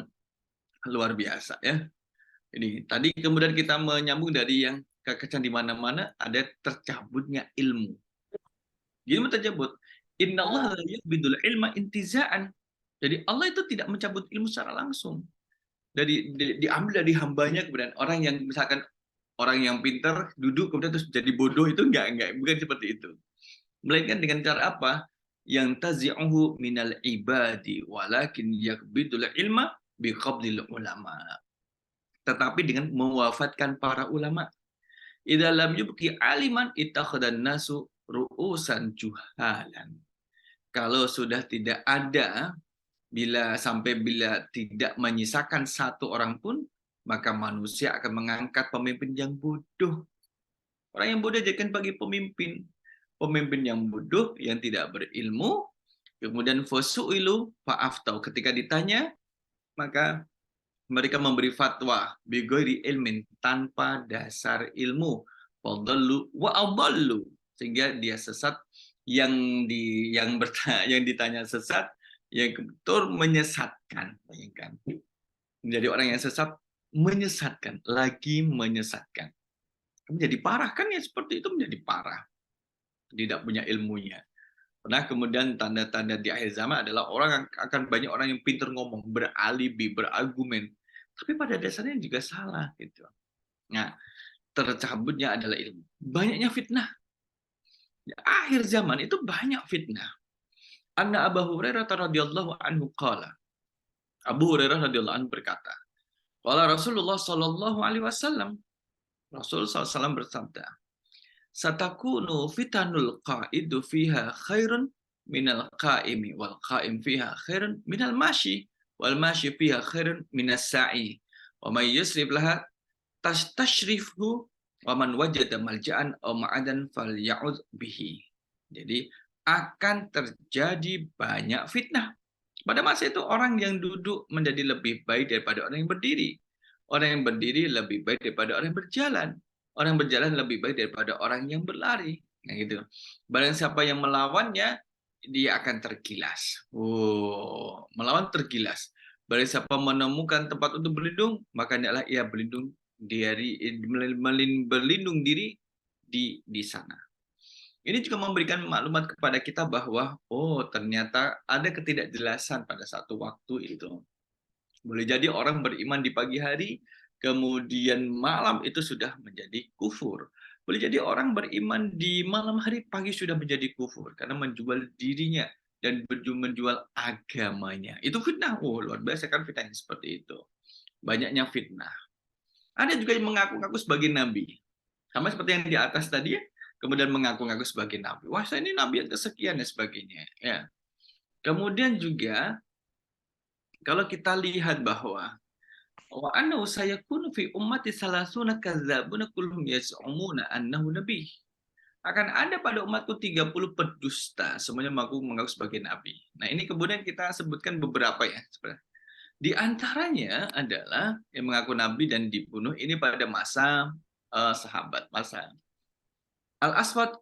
Speaker 2: luar biasa ya. Ini tadi kemudian kita menyambung dari yang kekacauan di mana-mana, ada tercabutnya ilmu. Jadi tercabut. Innallaha la yaqbidul ilma intiza'an. Jadi Allah itu tidak mencabut ilmu secara langsung. Diambil dari hambanya, kemudian orang yang misalkan orang yang pintar duduk kemudian terus jadi bodoh, itu enggak, bukan seperti itu. Melainkan dengan cara apa? Yang tazi'uhu minal ibadi walakin yaqbidul ilma biqabdil ulama. Tetapi dengan mewafatkan para ulama. Idza lam yubqi aliman ittakhadhan nasu ru'usan juhalan. Kalau sudah tidak ada, bila tidak menyisakan satu orang pun, maka manusia akan mengangkat pemimpin yang bodoh. Orang yang bodoh jadikan bagi pemimpin. Pemimpin yang bodoh, yang tidak berilmu, kemudian fasu'ilu fa'aftau. Ketika ditanya, maka mereka memberi fatwa bighairi ilmin, tanpa dasar ilmu. Fadallu wa adallu, sehingga dia sesat, yang ditanya sesat, yang betul menyesatkan. Bayangkan, menjadi orang yang sesat menyesatkan, lagi menyesatkan. Menjadi parah kan ya, seperti itu menjadi parah. Tidak punya ilmunya. Nah, kemudian tanda-tanda di akhir zaman adalah akan banyak orang yang pintar ngomong, beralibi, berargumen, tapi pada dasarnya juga salah gitu. Nah, tercabutnya adalah ilmu. Banyaknya fitnah. Di akhir zaman itu banyak fitnah. Anna Abu Hurairah radhiyallahu anhu qala. Abu Hurairah radhiyallahu anhu berkata, qala Rasulullah sallallahu alaihi wasallam, Rasul SAW bersabda, satakunu fitanul qa'idu fiha khairun minal qa'imi wal qa'im fiha khairun minal mashi wal mashi fiha khairun minas sa'i wa may yusrif laha tashrifu wa man wajada malja'an aw ma'adan falya'ud bihi. Jadi akan terjadi banyak fitnah. Pada masa itu orang yang duduk menjadi lebih baik daripada orang yang berdiri. Orang yang berdiri lebih baik daripada orang yang berjalan. Orang yang berjalan lebih baik daripada orang yang berlari. Nah, gitu. Barang siapa yang melawannya, dia akan tergilas. Melawan tergilas. Barang siapa menemukan tempat untuk berlindung, maka adalah ia berlindung diri di sana. Ini juga memberikan maklumat kepada kita bahwa, oh ternyata ada ketidakjelasan pada satu waktu itu. Boleh jadi orang beriman di pagi hari, kemudian malam itu sudah menjadi kufur. Boleh jadi orang beriman di malam hari, pagi sudah menjadi kufur, karena menjual dirinya dan menjual agamanya. Itu fitnah, oh luar biasa kan fitnahnya seperti itu. Banyaknya fitnah. Ada juga yang mengaku-ngaku sebagai nabi. Sama seperti yang di atas tadi ya, kemudian mengaku-ngaku sebagai nabi. Wah, saya ini nabi yang kesekian dan sebagainya. Ya. Kemudian juga kalau kita lihat bahwa wa annahu sayakunu fi ummati salasuna kadzabuna kulluhum yaz'umuna annahu nabi. Akan ada pada umatku 30 pendusta, semuanya mengaku sebagai nabi. Nah, ini kemudian kita sebutkan beberapa ya sebenarnya. Di antaranya adalah yang mengaku nabi dan dibunuh ini pada masa sahabat, masa Al-Aswad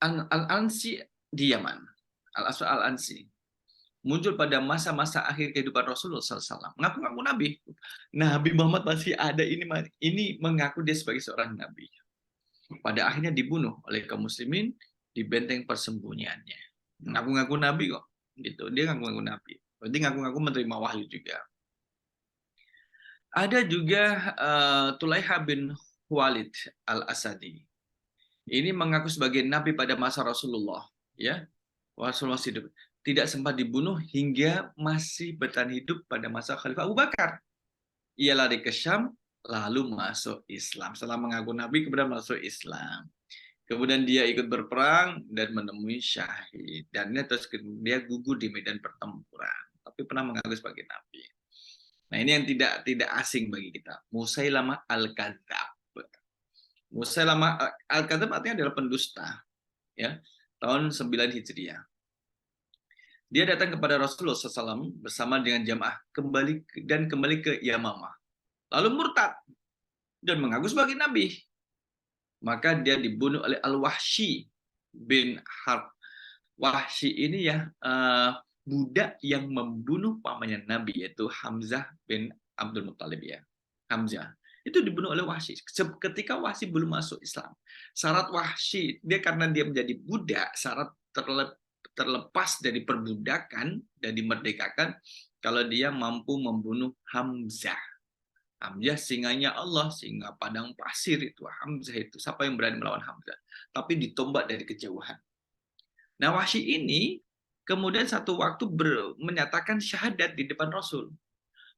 Speaker 2: Al-Ansi di Yaman. Al-Aswad Al-Ansi muncul pada masa-masa akhir kehidupan Rasulullah SAW. Mengaku-ngaku nabi. Nabi Muhammad masih ada, ini mengaku dia sebagai seorang nabi. Pada akhirnya dibunuh oleh kaum muslimin di benteng persembunyiannya. Ngaku-ngaku nabi kok. Gitu. Dia ngaku-ngaku nabi. Berarti ngaku-ngaku menerima wahyu juga. Ada juga Tulaiha bin Walid Al-Asadi. Ini mengaku sebagai nabi pada masa Rasulullah, ya. Rasulullah hidup. Tidak sempat dibunuh hingga masih bertahan hidup pada masa Khalifah Abu Bakar. Ia lari ke Syam lalu masuk Islam. Setelah mengaku nabi kemudian masuk Islam. Kemudian dia ikut berperang dan menemui syahid. Dan dia gugur di medan pertempuran. Tapi pernah mengaku sebagai nabi. Nah, ini yang tidak asing bagi kita. Musailamah Al-Kadzab. Musailamah Al-Kadzab artinya adalah pendusta. Ya, tahun 9 Hijriah. Dia datang kepada Rasulullah SAW bersama dengan jamaah kembali ke Yamamah. Lalu murtad dan mengaku sebagai nabi. Maka dia dibunuh oleh Al-Wahsy bin Harb. Wahsy ini ya budak yang membunuh pamannya Nabi, yaitu Hamzah bin Abdul Muttalib ya. Hamzah itu dibunuh oleh Wahsy ketika Wahsy belum masuk Islam. Syarat Wahsy dia karena dia menjadi budak, syarat terlepas dari perbudakan dan dimerdekakan kalau dia mampu membunuh Hamzah. Hamzah singanya Allah, singa padang pasir itu Hamzah itu. Siapa yang berani melawan Hamzah? Tapi ditombak dari kejauhan. Nah, Wahsy ini kemudian satu waktu menyatakan syahadat di depan Rasul.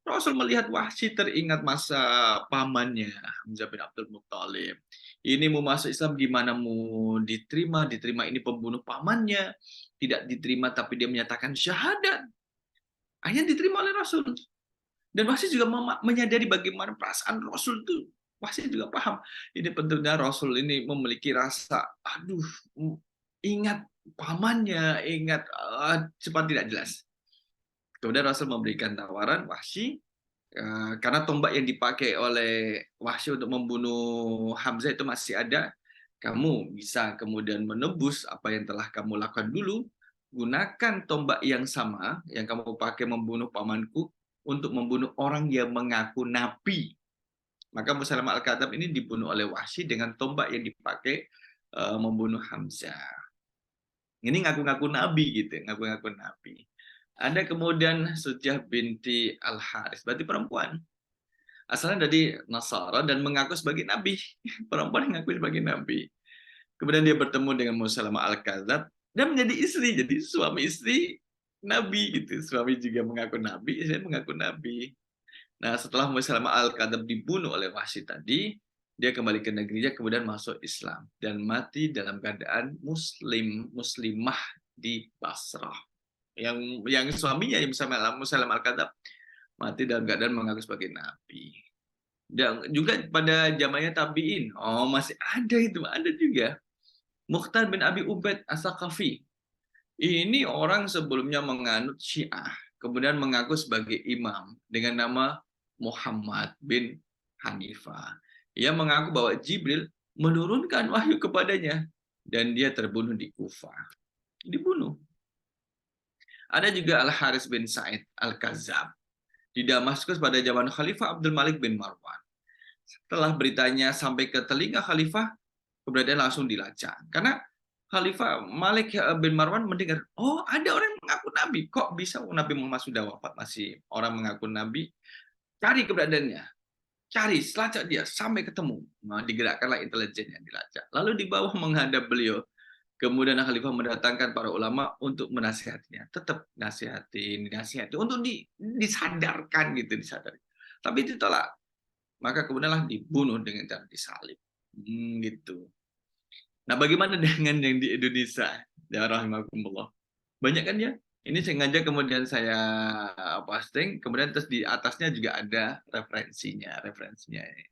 Speaker 2: Rasul melihat Wahsy, teringat masa pamannya Hamzah bin Abdul Muttalib. Ini mau masuk Islam gimana mau diterima? Diterima ini pembunuh pamannya. Tidak diterima tapi dia menyatakan syahadat. Akhirnya diterima oleh Rasul. Dan Wahsy juga menyadari bagaimana perasaan Rasul itu. Wahsy juga paham. Ini tentunya Rasul ini memiliki rasa, aduh, ingat pamannya, ingat cepat tidak jelas. Kemudian Rasul memberikan tawaran Wahsy, karena tombak yang dipakai oleh Wahsy untuk membunuh Hamzah itu masih ada, kamu bisa kemudian menebus apa yang telah kamu lakukan dulu, gunakan tombak yang sama yang kamu pakai membunuh pamanku untuk membunuh orang yang mengaku nabi. Maka Musailamah Al-Kadzab ini dibunuh oleh Wahsy dengan tombak yang dipakai membunuh Hamzah. Ini ngaku-ngaku nabi gitu, ngaku-ngaku nabi. Ada kemudian Sujah binti Al-Haris, berarti perempuan. Asalnya dari Nasara dan mengaku sebagai nabi. Perempuan yang ngaku sebagai nabi. Kemudian dia bertemu dengan Musailamah Al-Kadzab dan menjadi istri. Jadi suami istri nabi gitu. Suami juga mengaku nabi, istri mengaku nabi. Nah, setelah Musailamah Al-Kadzab dibunuh oleh Wahsy tadi, dia kembali ke negerinya kemudian masuk Islam dan mati dalam keadaan muslimah di Basrah. Yang suaminya yang Musailamah Al-Kadzab mati dalam keadaan mengaku sebagai nabi. Dan juga pada zamannya tabi'in, masih ada itu, ada juga. Mukhtar bin Abi Ubaid As-Saqafi. Ini orang sebelumnya menganut Syiah, kemudian mengaku sebagai imam dengan nama Muhammad bin Hanifah. Ia mengaku bahwa Jibril menurunkan wahyu kepadanya dan dia terbunuh di Kufah. Dibunuh. Ada juga Al-Haris bin Sa'id Al-Kadzab di Damaskus pada zaman Khalifah Abdul Malik bin Marwan. Setelah beritanya sampai ke telinga Khalifah, kemudian langsung dilacak. Karena Khalifah Malik bin Marwan mendengar, oh ada orang yang mengaku Nabi. Kok bisa Nabi Muhammad sudah wafat masih orang mengaku Nabi? Cari keberadaannya. Cari, selacak dia sampai ketemu. Nah, digerakkanlah intelijen yang dilacak. Lalu di bawah menghadap beliau. Kemudian Khalifah mendatangkan para ulama untuk menasihatinya. Tetap nasihati untuk disadarkan gitu, disadari. Tapi ditolak. Maka kemudianlah dibunuh dengan cara disalib. Gitu. Nah, bagaimana dengan yang di Indonesia? Ya rahimakumullah. Banyak kan ya? Ini sengaja kemudian saya posting, kemudian terus di atasnya juga ada referensinya.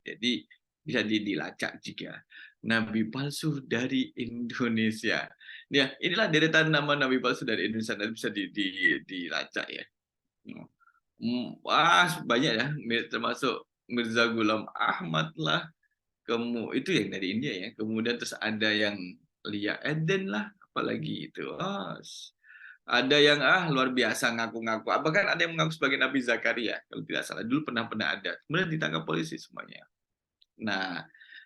Speaker 2: Jadi bisa dilacak juga. Nabi palsu dari Indonesia. Ya, inilah deretan nama nabi palsu dari Indonesia, dan bisa dilacak ya. Wah, banyak ya, termasuk Mirza Ghulam Ahmad lah, itu yang dari India ya. Kemudian terus ada yang Lia Eden lah, apalagi itu. Ada yang luar biasa ngaku-ngaku. Bahkan ada yang mengaku sebagai Nabi Zakaria kalau tidak salah. Dulu pernah ada. Kemudian ditangkap polisi semuanya. Nah,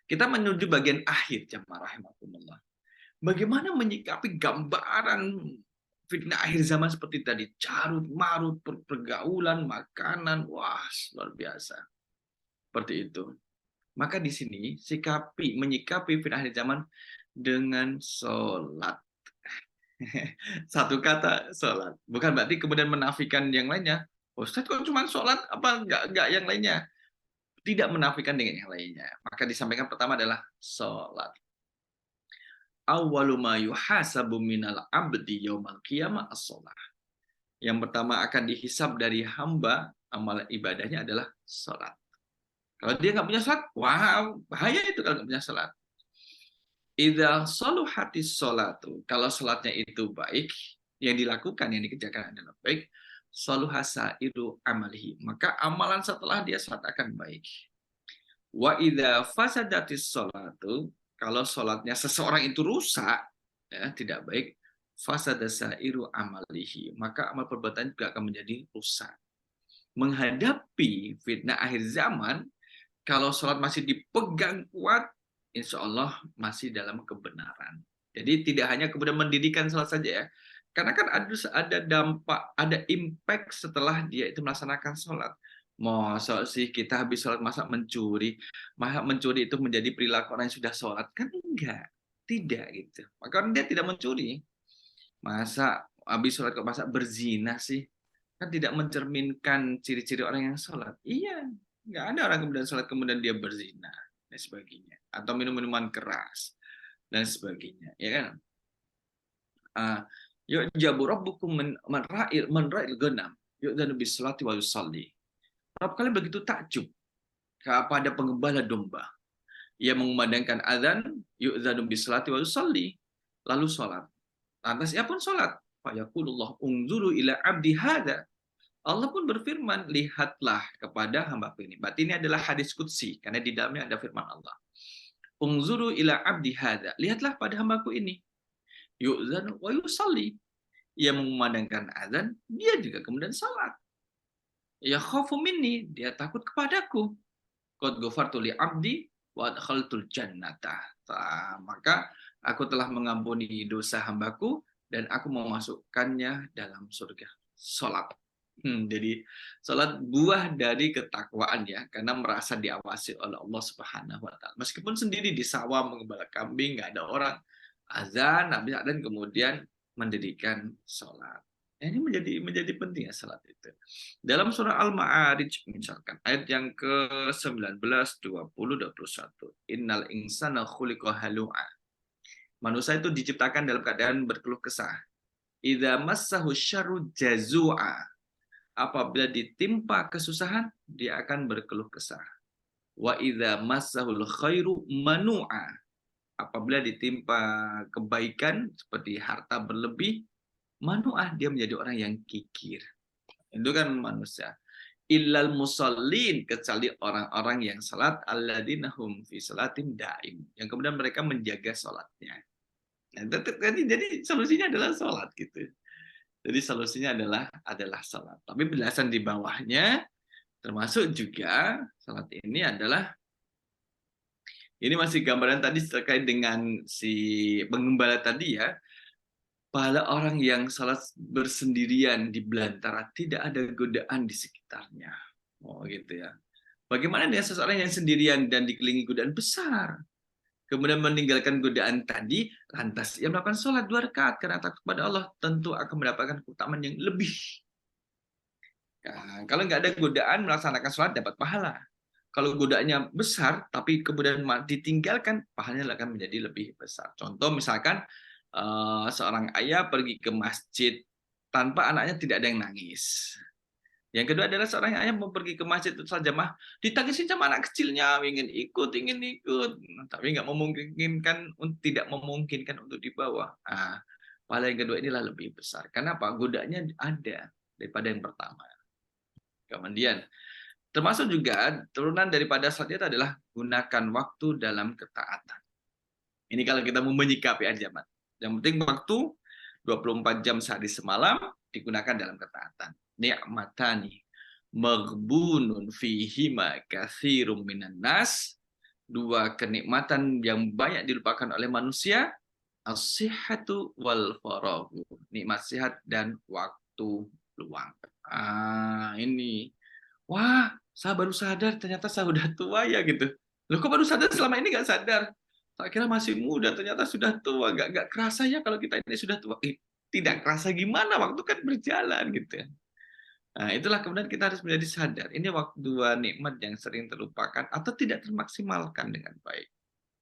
Speaker 2: kita menuju bagian akhir, jamaah rahimakumullah. Bagaimana menyikapi gambaran fitnah akhir zaman seperti tadi, carut marut, pergaulan, makanan, wah luar biasa. Seperti itu. Maka di sini menyikapi fitnah akhir zaman dengan sholat. Satu kata, sholat. Bukan berarti kemudian menafikan yang lainnya. Ustaz kok cuma sholat, apa enggak yang lainnya? Tidak menafikan dengan yang lainnya. Maka disampaikan pertama adalah sholat. Awwalu ma yuhasabu minal abdi yaumal qiyamah as-sholat. Yang pertama akan dihisab dari hamba, amal ibadahnya adalah sholat. Kalau dia nggak punya sholat, wah bahaya itu kalau nggak punya sholat. Idza saluhatis sholatu, kalau sholatnya itu baik, yang dilakukan, yang dikerjakan adalah baik, saluhasairu amalihi, maka amalan setelah dia sholat akan baik. Wa idza fasadatis sholatu, kalau sholatnya seseorang itu rusak, ya, tidak baik, fasadasairu amalihi, maka amal perbuatan juga akan menjadi rusak. Menghadapi fitnah akhir zaman, kalau sholat masih dipegang kuat, insya Allah masih dalam kebenaran. Jadi tidak hanya kemudian mendirikan sholat saja ya, karena kan ada dampak, ada impact setelah dia itu melaksanakan sholat. Masa sih kita habis sholat masa mencuri itu menjadi perilaku orang yang sudah sholat? Kan enggak, tidak gitu. Maka dia tidak mencuri. Masa habis sholat kok masa berzina sih? Kan tidak mencerminkan ciri-ciri orang yang sholat. Iya, nggak ada orang kemudian sholat kemudian dia berzina dan sebagainya, atau minum minuman keras dan sebagainya, ya kan? Yuk jaburab buku menra'il genam. Yuk dan lebih sholati wa yusalli. Berapa kali begitu takjub kepada pengembala domba. Ia mengumandangkan azan, yu'dzanu bis-sholati wa yusalli, lalu sholat. Lantas ia pun sholat. Fa yaqulullah unzuru ila abdi hadza. Allah pun berfirman, lihatlah kepada hamba-Ku ini. Berarti ini adalah hadis qudsi, karena di dalamnya ada firman Allah. Unzuru ila abdi hadza. Lihatlah pada hamba-Ku ini. Yu'dzanu wa yusalli. Ia mengumandangkan azan, dia juga kemudian salat. Ya khafu minni, dia takut kepadaku. Qad ghafartu li abdi wa adkhaltul jannata. Maka aku telah mengampuni dosa hambaku dan aku memasukkannya dalam surga. Salat. Jadi salat buah dari ketakwaan ya, karena merasa diawasi oleh Allah Subhanahu wa taala. Meskipun sendiri di sawah mengembala kambing, nggak ada orang, azan, habis azan kemudian mendirikan salat. Ini menjadi penting ya salat itu. Dalam surah Al-Ma'arij misalkan ayat yang ke-19, 20, 21. Innal insana khuliqa halu'a. Manusia itu diciptakan dalam keadaan berkeluh kesah. Idza massahu syarru jazu'a. Apabila ditimpa kesusahan, dia akan berkeluh kesah. Wa idza massahul khairu manu'a. Apabila ditimpa kebaikan seperti harta berlebih, manu'ah, dia menjadi orang yang kikir. Itu kan manusia. Illal musallin, kecuali orang-orang yang salat, alladzina hum fi salatim daim, yang kemudian mereka menjaga salatnya. Nah, jadi solusinya adalah salat gitu. Jadi solusinya adalah salat. Tapi penjelasan di bawahnya termasuk juga salat ini adalah Ini masih gambaran tadi terkait dengan si penggembala tadi ya. Pada orang yang salat bersendirian di belantara, tidak ada godaan di sekitarnya. Oh gitu ya. Bagaimana dengan seseorang yang sendirian dan dikelilingi godaan besar? Kemudian meninggalkan godaan tadi, lantas ia melakukan sholat 2 rakaat karena takut kepada Allah, tentu akan mendapatkan keutamaan yang lebih. Nah, kalau nggak ada godaan, melaksanakan sholat dapat pahala. Kalau godaannya besar, tapi kemudian ditinggalkan, pahalanya akan menjadi lebih besar. Contoh misalkan, seorang ayah pergi ke masjid tanpa anaknya tidak ada yang nangis. Yang kedua adalah seorang ayah mau pergi ke masjid itu saja mah ditangisin sama anak kecilnya, ingin ikut, tapi tidak memungkinkan untuk dibawa. Nah, pahala yang kedua inilah lebih besar. Kenapa? Godaannya ada daripada yang pertama. Kemudian termasuk juga turunan daripada salat itu adalah gunakan waktu dalam ketaatan. Ini kalau kita mau menyikapi aja, Mas. Yang penting waktu 24 jam sehari semalam digunakan dalam ketaatan. Ni'matani maghbunun fihima katsirum minan nas. 2 kenikmatan yang banyak dilupakan oleh manusia, as-sihhatu wal faraghu. Nikmat sehat dan waktu luang. Ini. Wah, saya baru sadar ternyata saya udah tua ya gitu. Loh kok baru sadar selama ini nggak sadar? Tak kira masih muda, ternyata sudah tua. Nggak kerasa ya kalau kita ini sudah tua. Tidak kerasa gimana, waktu kan berjalan gitu ya. Nah, itulah kemudian kita harus menjadi sadar. Ini waktu 2 nikmat yang sering terlupakan atau tidak termaksimalkan dengan baik.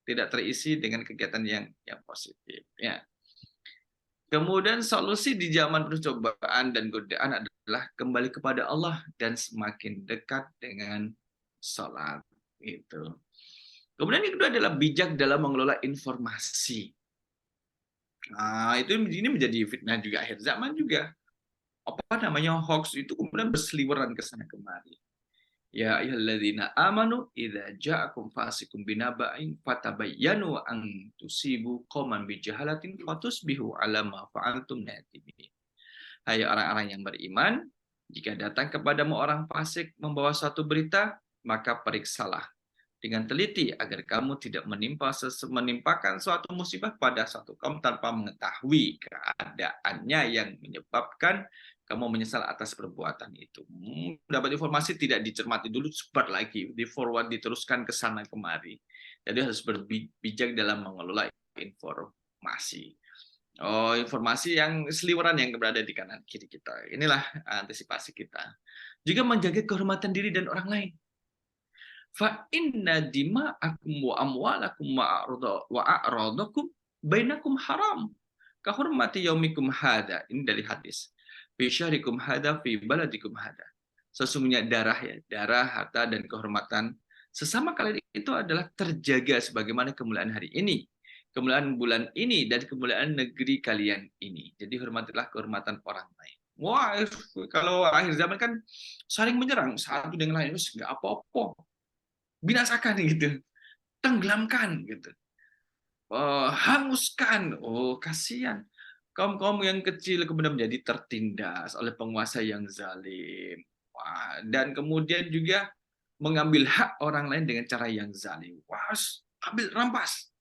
Speaker 2: Tidak terisi dengan kegiatan yang positif. Ya. Kemudian solusi di zaman penuh cobaan dan godaan adalah kembali kepada Allah dan semakin dekat dengan sholat. Itu. Kemudian yang kedua adalah bijak dalam mengelola informasi. Nah, ini menjadi fitnah juga akhir zaman juga. Apa namanya hoax itu kemudian berseliweran ke sana kemari. Ya ayyuhalladzina amanu idza ja'akum fasiqun binaba'in fatabayyanu an tusibu qauman bijahalatin fatusbihu 'ala ma fa'altum nadimin. Hai orang-orang yang beriman, jika datang kepadamu orang fasik membawa suatu berita, maka periksalah dengan teliti agar kamu tidak menimpakan suatu musibah pada suatu kaum tanpa mengetahui keadaannya yang menyebabkan kamu menyesal atas perbuatan itu. Dapat informasi tidak dicermati dulu, sebar lagi, di forward, diteruskan ke sana kemari. Jadi harus berbijak dalam mengelola informasi. Informasi yang seliweran yang berada di kanan kiri kita. Inilah antisipasi kita. Juga menjaga kehormatan diri dan orang lain. Fa inna dima'akum wa amwalakum wa a'radakum bainakum haram. Kahurmati yaumikum hada. Ini dari hadis. Fi syahrikum hada fi baladikum hada. Sesungguhnya darah, harta dan kehormatan sesama kalian itu adalah terjaga sebagaimana kemuliaan hari ini, kemuliaan bulan ini, dan kemuliaan negeri kalian ini. Jadi hormatilah kehormatan orang lain. Wah, kalau akhir zaman kan saling menyerang satu dengan lain, nggak apa-apa, binasakan gitu, tenggelamkan gitu, hanguskan. Kasihan kaum-kaum yang kecil kemudian menjadi tertindas oleh penguasa yang zalim. Wah, dan kemudian juga mengambil hak orang lain dengan cara yang zalim. Wah, ambil, rampas.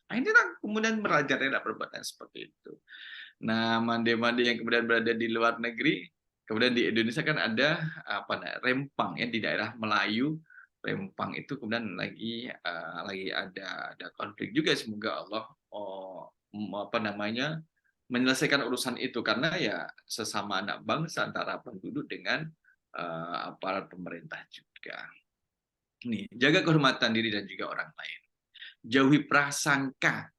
Speaker 2: Nah, ini kemudian merajalela perbuatan seperti itu. Nah, mande-mande yang kemudian berada di luar negeri, kemudian di Indonesia kan ada Rempang ya, di daerah Melayu. Rempang itu kemudian lagi ada konflik juga. Semoga Allah menyelesaikan urusan itu, karena ya sesama anak bangsa antara penduduk dengan aparat pemerintah juga. Nih, jaga kehormatan diri dan juga orang lain. Jauhi prasangka.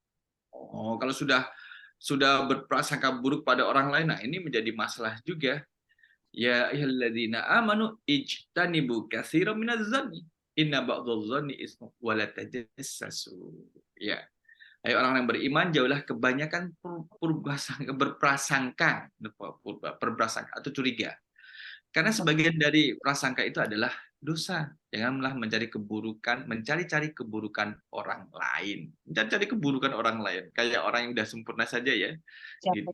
Speaker 2: Kalau sudah berprasangka buruk pada orang lain, nah ini menjadi masalah juga. Ya ayyuhalladzina amanu ijtanibu katsiran minadz-dzanni inna ba'dadz-dzanni ismu wa la tajassasu. Ya. Hai orang yang beriman, jauhlah kebanyakan berprasangka atau curiga. Karena sebagian dari prasangka itu adalah dosa. Janganlah mencari keburukan orang lain. Mencari keburukan orang lain. Kayak orang yang udah sempurna saja ya. Gitu.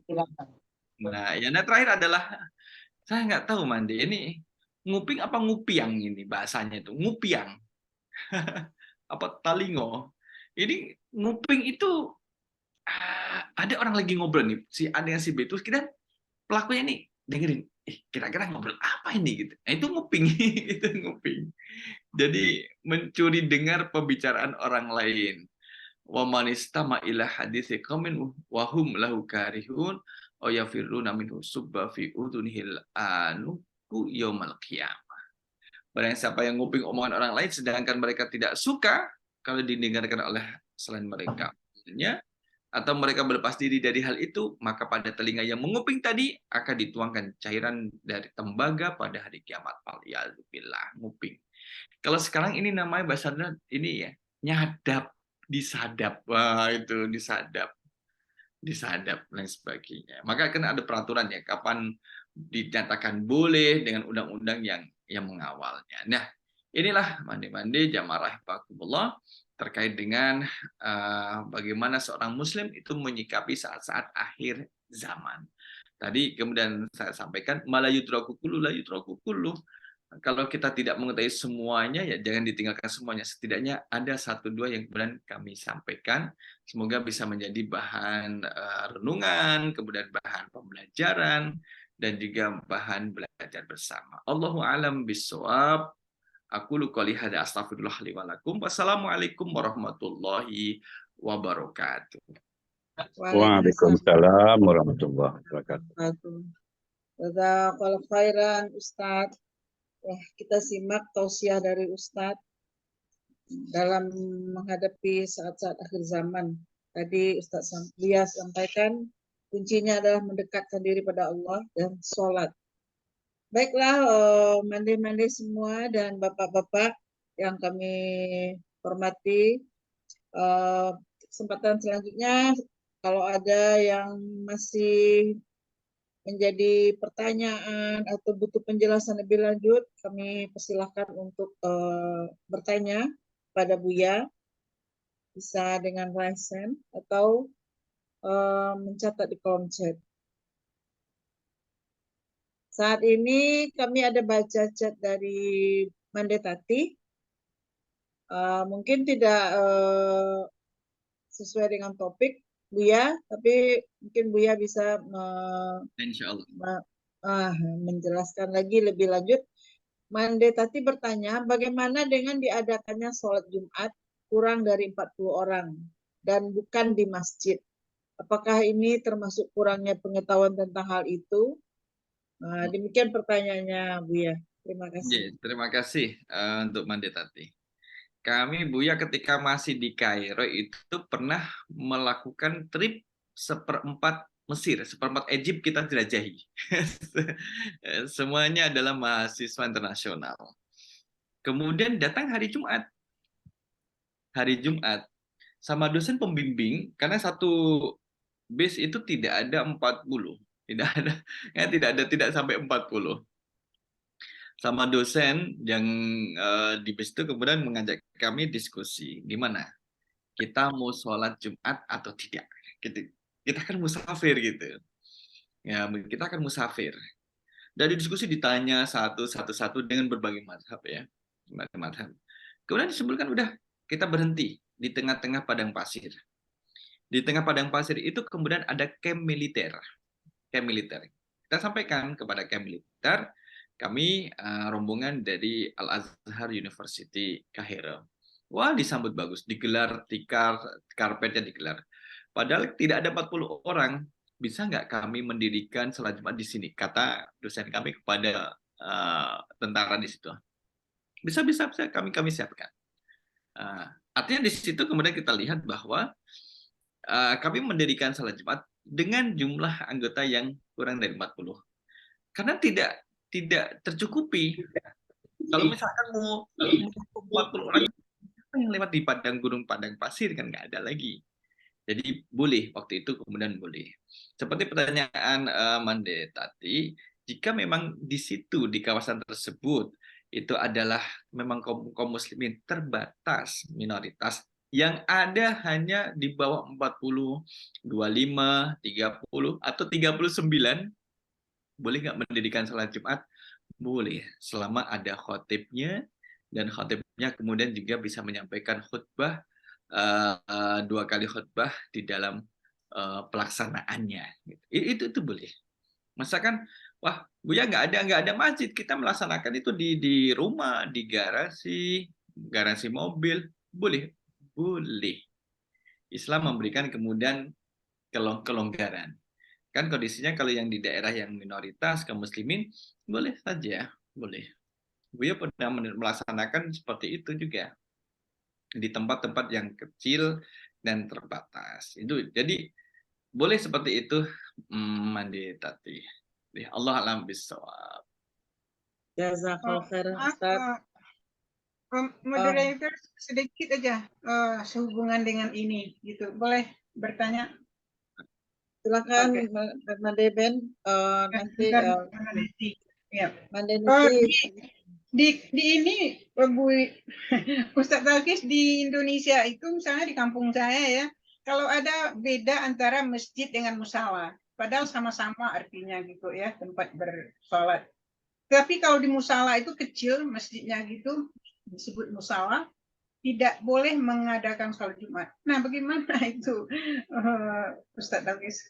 Speaker 2: Nah, yang terakhir adalah, saya nggak tahu Mandi, ini nguping apa ngupiang ini bahasanya itu? Ngupiang. Apa talingo? Ini nguping itu ada orang lagi ngobrol nih, si A dengan si B, terus kita pelakunya nih dengerin, kira-kira ngobrol apa ini gitu. Nah, itu nguping, itu nguping. Jadi mencuri dengar pembicaraan orang lain. Wa man istama ila haditsi qaumin wa hum lahu karihun aw yafirruna minhu subba fi udunihil anuku yaumal qiyamah. Barang siapa yang nguping omongan orang lain sedangkan mereka tidak suka kalau didengarkan oleh selain mereka. Atau mereka berlepas diri dari hal itu, maka pada telinga yang menguping tadi akan dituangkan cairan dari tembaga pada hari kiamat. Waliyadzubillah, nguping. Kalau sekarang ini namanya bahasanya ini ya, nyadap, disadap. Wah, itu disadap dan sebagainya. Maka kan ada peraturan ya, kapan dinyatakan boleh dengan undang-undang yang mengawalnya. Nah, inilah mandi-mandi jamaah rahimakumullah terkait dengan bagaimana seorang muslim itu menyikapi saat-saat akhir zaman. Tadi kemudian saya sampaikan malayudraku kullu la yudraku kullu. Kalau kita tidak mengetahui semuanya, ya jangan ditinggalkan semuanya. Setidaknya ada satu dua yang kemudian kami sampaikan. Semoga bisa menjadi bahan renungan, kemudian bahan pembelajaran, dan juga bahan belajar bersama. Allahu a'lam bishawab. Aku qouli hadza astaghfirullah li wa lakum. Wassalamualaikum warahmatullahi wabarakatuh.
Speaker 3: Waalaikumsalam warahmatullahi wabarakatuh.
Speaker 1: Jazakallahu khairan Ustadz. Kita simak tausiah dari Ustadz dalam menghadapi saat-saat akhir zaman. Tadi Ustadz Buya sampaikan kuncinya adalah mendekatkan diri pada Allah dan sholat. Baiklah, mandi-mandi semua dan bapak-bapak yang kami hormati, kesempatan selanjutnya kalau ada yang masih menjadi pertanyaan atau butuh penjelasan lebih lanjut, kami persilahkan untuk bertanya pada Buya, bisa dengan raise hand atau mencatat di kolom chat. Saat ini kami ada baca chat dari Mandetati. Mungkin tidak sesuai dengan topik Buya, tapi mungkin Buya bisa menjelaskan lagi lebih lanjut. Mandetati bertanya, bagaimana dengan diadakannya sholat Jumat kurang dari 40 orang dan bukan di masjid? Apakah ini termasuk kurangnya pengetahuan tentang hal itu? Demikian pertanyaannya, Buya. Terima kasih.
Speaker 2: Terima kasih untuk Mandetati. Kami, Buya, ketika masih di Kairo itu pernah melakukan trip seperempat Mesir, seperempat Egypt kita jelajahi. Semuanya adalah mahasiswa internasional. Kemudian datang hari Jumat. Hari Jumat. Sama dosen pembimbing, karena satu base itu tidak ada 40. Tidak sampai 40. Sama dosen yang di base itu kemudian mengajak kami diskusi, gimana? Kita mau sholat Jumat atau tidak? Kita kan musafir gitu. Ya, kita akan musafir. Dari diskusi ditanya satu dengan berbagai mazhab ya. Mazhab. Kemudian disebutkan udah kita berhenti di tengah-tengah padang pasir. Di tengah padang pasir itu kemudian ada camp militer. Camp militer. Kita sampaikan kepada camp militer, kami rombongan dari Al-Azhar University Kairo. Wah, disambut bagus, digelar tikar, karpetnya digelar. Padahal tidak ada 40 orang. Bisa nggak kami mendirikan sholat Jumat di sini? Kata dosen kami kepada tentara di situ. Bisa kami siapkan. Artinya di situ kemudian kita lihat bahwa kami mendirikan sholat Jumat dengan jumlah anggota yang kurang dari 40. Karena tidak tercukupi. Kalau misalkan mau 40 orang yang lewat di padang gunung, padang pasir kan nggak ada lagi. Jadi boleh, waktu itu kemudian boleh. Seperti pertanyaan Mande tadi, jika memang di situ, di kawasan tersebut, itu adalah memang kaum muslimin terbatas, minoritas, yang ada hanya di bawah 40, 25, 30, atau 39, boleh nggak mendirikan sholat Jumat? Boleh, selama ada khotibnya, dan khotibnya kemudian juga bisa menyampaikan khutbah 2 kali khutbah di dalam pelaksanaannya. Itu boleh. Misalkan, wah, Buya nggak ada masjid, kita melaksanakan itu di rumah, di garasi mobil, boleh, boleh. Islam memberikan kemudian kelonggaran. Kan kondisinya kalau yang di daerah yang minoritas kaum muslimin boleh saja, boleh. Buya pernah melaksanakan seperti itu juga di tempat-tempat yang kecil dan terbatas. Itu jadi boleh seperti itu, Mandi Tati. Allah alam bisawab.
Speaker 1: Jazakallah khairan
Speaker 4: Maaf,
Speaker 1: Ustaz.
Speaker 4: moderator sedikit aja sehubungan dengan ini gitu. Boleh bertanya?
Speaker 1: Silakan
Speaker 4: Oke.
Speaker 1: Mandeben, nanti
Speaker 4: Dan Mandeneti. Ya.
Speaker 1: Mandeneti.
Speaker 4: Di ini Bu Ustadz Balkis, di Indonesia itu misalnya di kampung saya ya, kalau ada beda antara masjid dengan musala, padahal sama-sama artinya gitu ya, tempat bersolat. Tapi kalau di musala itu kecil masjidnya gitu, disebut musala, tidak boleh mengadakan sholat Jumat. Nah, bagaimana itu, Ustadz Balkis?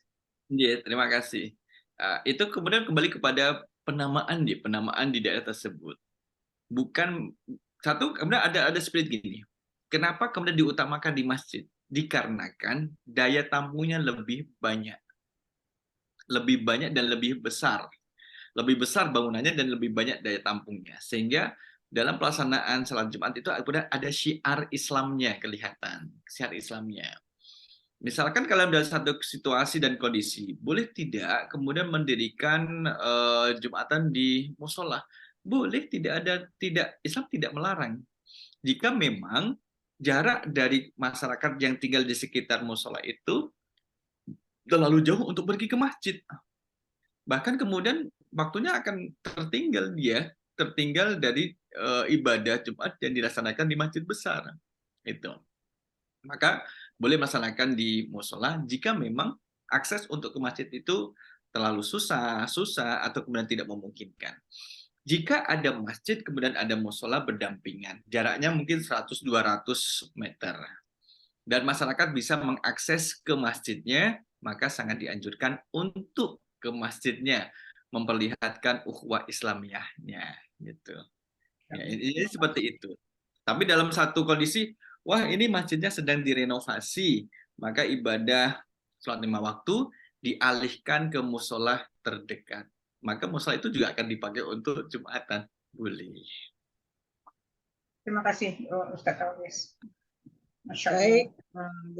Speaker 2: Ya, terima kasih. Itu kemudian kembali kepada penamaan di daerah tersebut. Bukan satu, kemudian ada spirit gini. Kenapa kemudian diutamakan di masjid? Dikarenakan daya tampungnya lebih banyak dan lebih besar. Lebih besar bangunannya dan lebih banyak daya tampungnya. Sehingga dalam pelaksanaan salat Jumat itu ada syiar Islamnya kelihatan. Syiar Islamnya. Misalkan kalau dalam satu situasi dan kondisi, boleh tidak kemudian mendirikan Jumatan di musola? Boleh, Islam tidak melarang. Jika memang jarak dari masyarakat yang tinggal di sekitar musola itu terlalu jauh untuk pergi ke masjid. Bahkan kemudian waktunya akan tertinggal dari ibadah Jumat yang dilaksanakan di masjid besar. Itu. Maka boleh melaksanakan di musola jika memang akses untuk ke masjid itu terlalu susah atau kemudian tidak memungkinkan. Jika ada masjid kemudian ada musola berdampingan, jaraknya mungkin 100-200 meter, dan masyarakat bisa mengakses ke masjidnya, maka sangat dianjurkan untuk ke masjidnya, memperlihatkan ukhuwah Islamiyahnya, gitu. Ya, ini seperti itu. Tapi dalam satu kondisi, wah ini masjidnya sedang direnovasi, maka ibadah sholat 5 waktu dialihkan ke musola terdekat. Maka musola itu juga akan dipakai untuk Jumatan. Boleh.
Speaker 4: Terima kasih, Ustadz Balkis.
Speaker 1: Baik,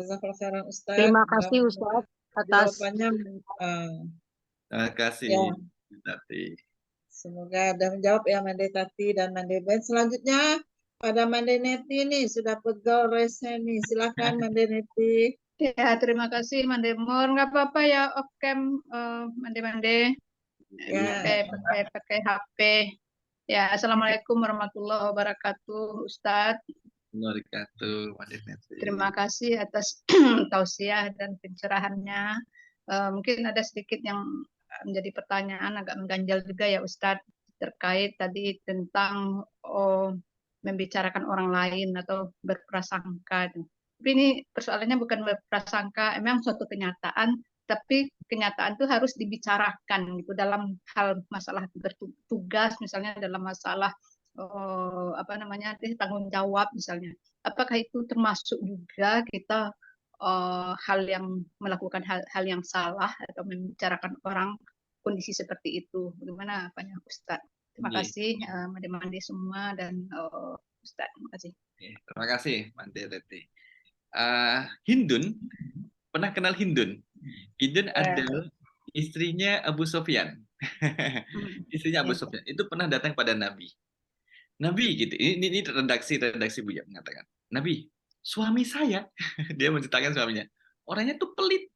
Speaker 1: jazakallah khairan Ustaz.
Speaker 5: Terima kasih Ustaz atas
Speaker 1: jawabannya.
Speaker 2: Terima kasih.
Speaker 1: Ya.
Speaker 2: Tati.
Speaker 1: Semoga ada menjawab ya Mande Tati dan Mande Ben. Selanjutnya pada Mande Neti nih sudah pegel resnya nih. Silakan Mande Neti.
Speaker 5: ya, terima kasih Mande Mur. Nggak apa-apa ya off cam Mande.
Speaker 1: Ya.
Speaker 5: Pakai HP. Ya, Assalamualaikum warahmatullahi wabarakatuh, Ustadz. Terima kasih atas tausiah dan pencerahannya. Mungkin ada sedikit yang menjadi pertanyaan agak mengganjal juga ya Ustadz, terkait tadi tentang membicarakan orang lain atau berprasangka. Tapi ini persoalannya bukan berprasangka, emang suatu kenyataan, tapi kenyataan itu harus dibicarakan gitu dalam hal masalah bertugas, misalnya dalam masalah tanggung jawab misalnya. Apakah itu termasuk juga kita hal yang melakukan hal yang salah atau membicarakan orang kondisi seperti itu? Bagaimana apanya Ustadz? Terima kasih Mandi semua dan Ustadz. Terima kasih.
Speaker 2: Terima kasih Mandi Teti. Hindun, pernah kenal Hindun? Hindun adalah istrinya Abu Sufyan. Istrinya Abu Sufyan itu pernah datang pada Nabi. Nabi gitu. Ini redaksi Buya mengatakan, Nabi, suami saya, dia menceritakan suaminya, orangnya tuh pelit,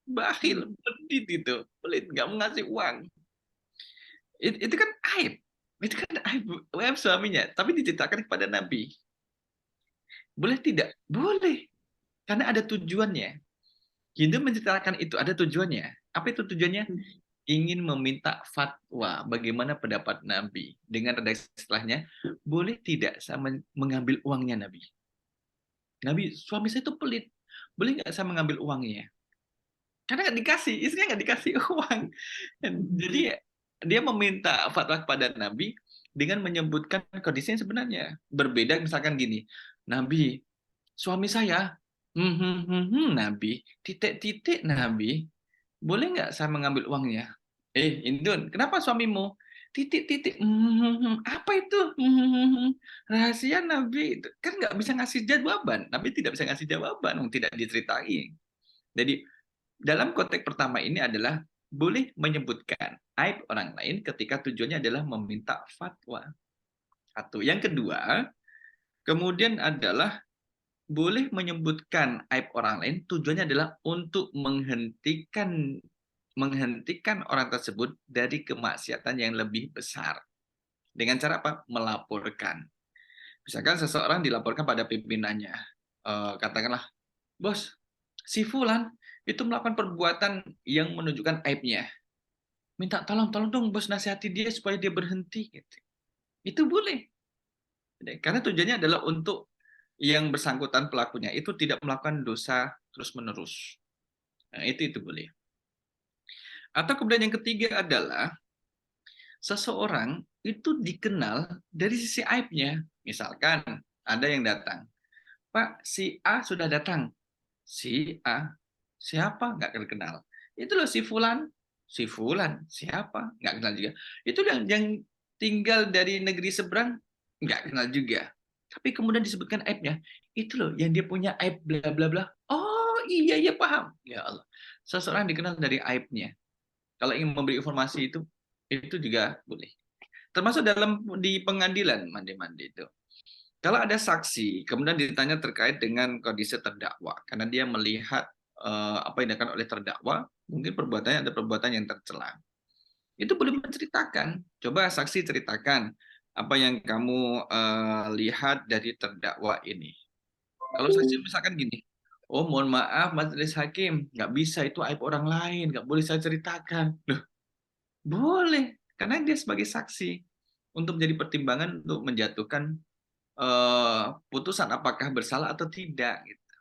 Speaker 2: bakhil, pelit gitu, pelit, nggak mau ngasih uang. Itu kan aib. Itu kan aib suaminya, tapi diceritakan kepada Nabi. Boleh tidak? Boleh. Karena ada tujuannya. Hindu menceritakan itu, ada tujuannya. Apa itu tujuannya? Ingin meminta fatwa bagaimana pendapat Nabi. Dengan redaksi setelahnya, boleh tidak saya mengambil uangnya Nabi? Nabi, suami saya itu pelit. Boleh nggak saya mengambil uangnya? Karena nggak dikasih, istrinya nggak dikasih uang. Jadi dia meminta fatwa kepada Nabi dengan menyebutkan kondisi yang sebenarnya. Berbeda misalkan gini, Nabi, suami saya, Nabi, titik-titik Nabi, boleh nggak saya mengambil uangnya? Indun, kenapa suamimu? Titik-titik, apa itu? Rahasia Nabi, kan nggak bisa ngasih jawaban. Nabi tidak bisa ngasih jawaban, tidak diceritain. Jadi dalam konteks pertama ini adalah boleh menyebutkan aib orang lain ketika tujuannya adalah meminta fatwa. Satu. Yang kedua, kemudian adalah boleh menyebutkan aib orang lain tujuannya adalah untuk menghentikan orang tersebut dari kemaksiatan yang lebih besar. Dengan cara apa? Melaporkan. Misalkan seseorang dilaporkan pada pimpinannya. Katakanlah, bos, si Fulan itu melakukan perbuatan yang menunjukkan aibnya. Minta tolong dong bos, nasihati dia supaya dia berhenti. Gitu. Itu boleh. Karena tujuannya adalah untuk yang bersangkutan pelakunya itu tidak melakukan dosa terus-menerus. Nah, itu boleh. Atau kemudian yang ketiga adalah seseorang itu dikenal dari sisi aibnya. Misalkan ada yang datang, Pak, si A sudah datang. Si A, siapa? Nggak kenal. Itu loh si Fulan. Si Fulan, siapa? Nggak kenal juga. Itu yang tinggal dari negeri seberang, nggak kenal juga. Tapi kemudian disebutkan aibnya. Itu loh yang dia punya aib bla bla bla. Oh iya paham. Ya Allah. Seseorang dikenal dari aibnya. Kalau ingin memberi informasi itu juga boleh. Termasuk di pengadilan mandi itu. Kalau ada saksi, kemudian ditanya terkait dengan kondisi terdakwa, karena dia melihat apa yang dilakukan oleh terdakwa, mungkin perbuatannya ada perbuatan yang tercela. Itu boleh menceritakan. Coba saksi ceritakan apa yang kamu lihat dari terdakwa ini. Kalau saksi misalkan gini, oh mohon maaf majelis hakim, nggak bisa, itu aib orang lain, nggak boleh saya ceritakan. Loh, boleh, karena dia sebagai saksi untuk menjadi pertimbangan untuk menjatuhkan putusan apakah bersalah atau tidak. Gitu.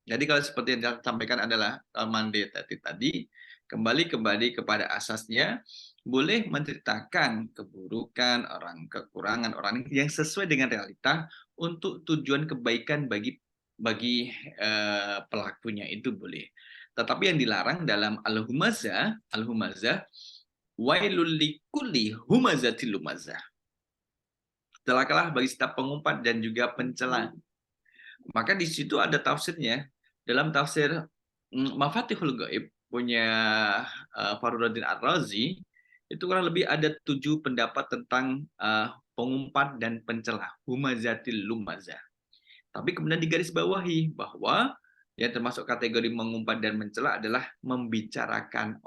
Speaker 2: Jadi kalau seperti yang saya sampaikan adalah mandate tadi, kembali kepada asasnya, boleh menceritakan keburukan orang, kekurangan orang yang sesuai dengan realita untuk tujuan kebaikan bagi pelakunya, itu boleh. Tetapi yang dilarang dalam al-humazah, wailul likulli humazatil lumazah. Celakalah bagi setiap pengumpat dan juga pencela. Maka di situ ada tafsirnya. Dalam tafsir Mafatihul Ghaib punya Fakhruddin Ar-Razi, itu kurang lebih ada 7 pendapat tentang pengumpat dan pencela, humazatil lumazah. Tapi kemudian digarisbawahi bahwa yang termasuk kategori mengumpat dan mencela adalah membicarakan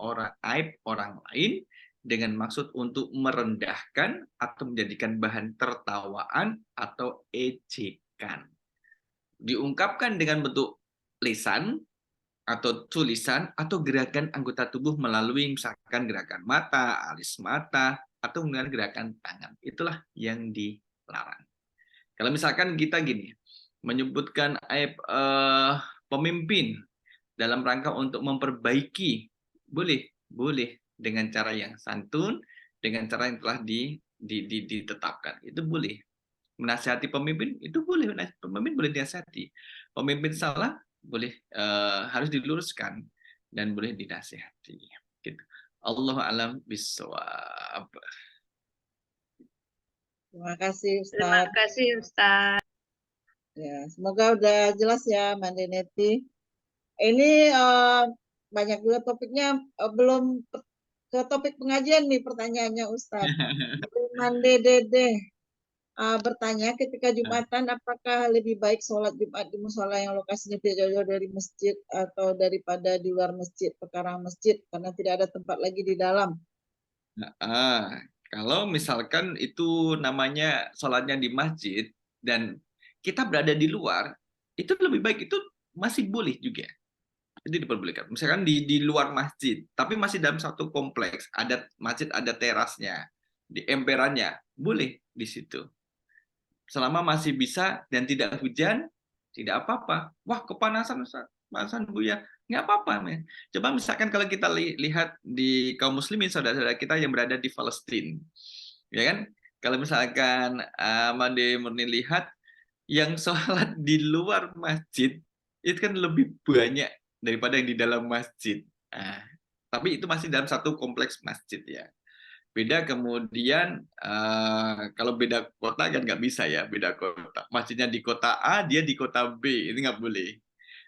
Speaker 2: aib orang lain dengan maksud untuk merendahkan atau menjadikan bahan tertawaan atau ejekan. Diungkapkan dengan bentuk lisan atau tulisan atau gerakan anggota tubuh melalui misalkan gerakan mata, alis mata, atau dengan gerakan tangan. Itulah yang dilarang. Kalau misalkan kita gini, menyebutkan aib pemimpin dalam rangka untuk memperbaiki, boleh dengan cara yang santun, dengan cara yang telah ditetapkan, itu boleh. Menasihati pemimpin itu boleh, pemimpin boleh dinasihati. Pemimpin salah boleh harus diluruskan dan boleh dinasihati. Gitu. Allahu a'lam bishawab.
Speaker 1: Terima kasih
Speaker 5: Terima
Speaker 1: Ustaz.
Speaker 5: kasih Ustaz.
Speaker 1: Ya, semoga udah jelas ya Mandi Neti. Ini banyak juga topiknya, belum ke topik pengajian nih pertanyaannya Ustaz. Mandi Dede bertanya, ketika Jumatan apakah lebih baik sholat Jumat di musola yang lokasinya tidak jauh dari masjid atau daripada di luar masjid, pekarang masjid, karena tidak ada tempat lagi di dalam?
Speaker 2: Kalau misalkan itu namanya sholatnya di masjid dan kita berada di luar, itu lebih baik, itu masih boleh juga. Itu diperbolehkan. Misalkan di luar masjid, tapi masih dalam satu kompleks, ada masjid, ada terasnya, di emperannya, boleh di situ. Selama masih bisa dan tidak hujan, Tidak apa-apa. Wah, kepanasan Ustaz. Kepanasan Buya. Nggak apa-apa, men. Coba misalkan kalau kita lihat di kaum muslimin, saudara-saudara kita yang berada di Palestina. Ya kan? Kalau misalkan Made Murni lihat, yang sholat di luar masjid, itu kan lebih banyak daripada yang di dalam masjid. Nah, tapi itu masih dalam satu kompleks masjid ya. Beda kemudian kalau beda kota kan nggak bisa ya, beda kota. Masjidnya di kota A, dia di kota B, ini nggak boleh.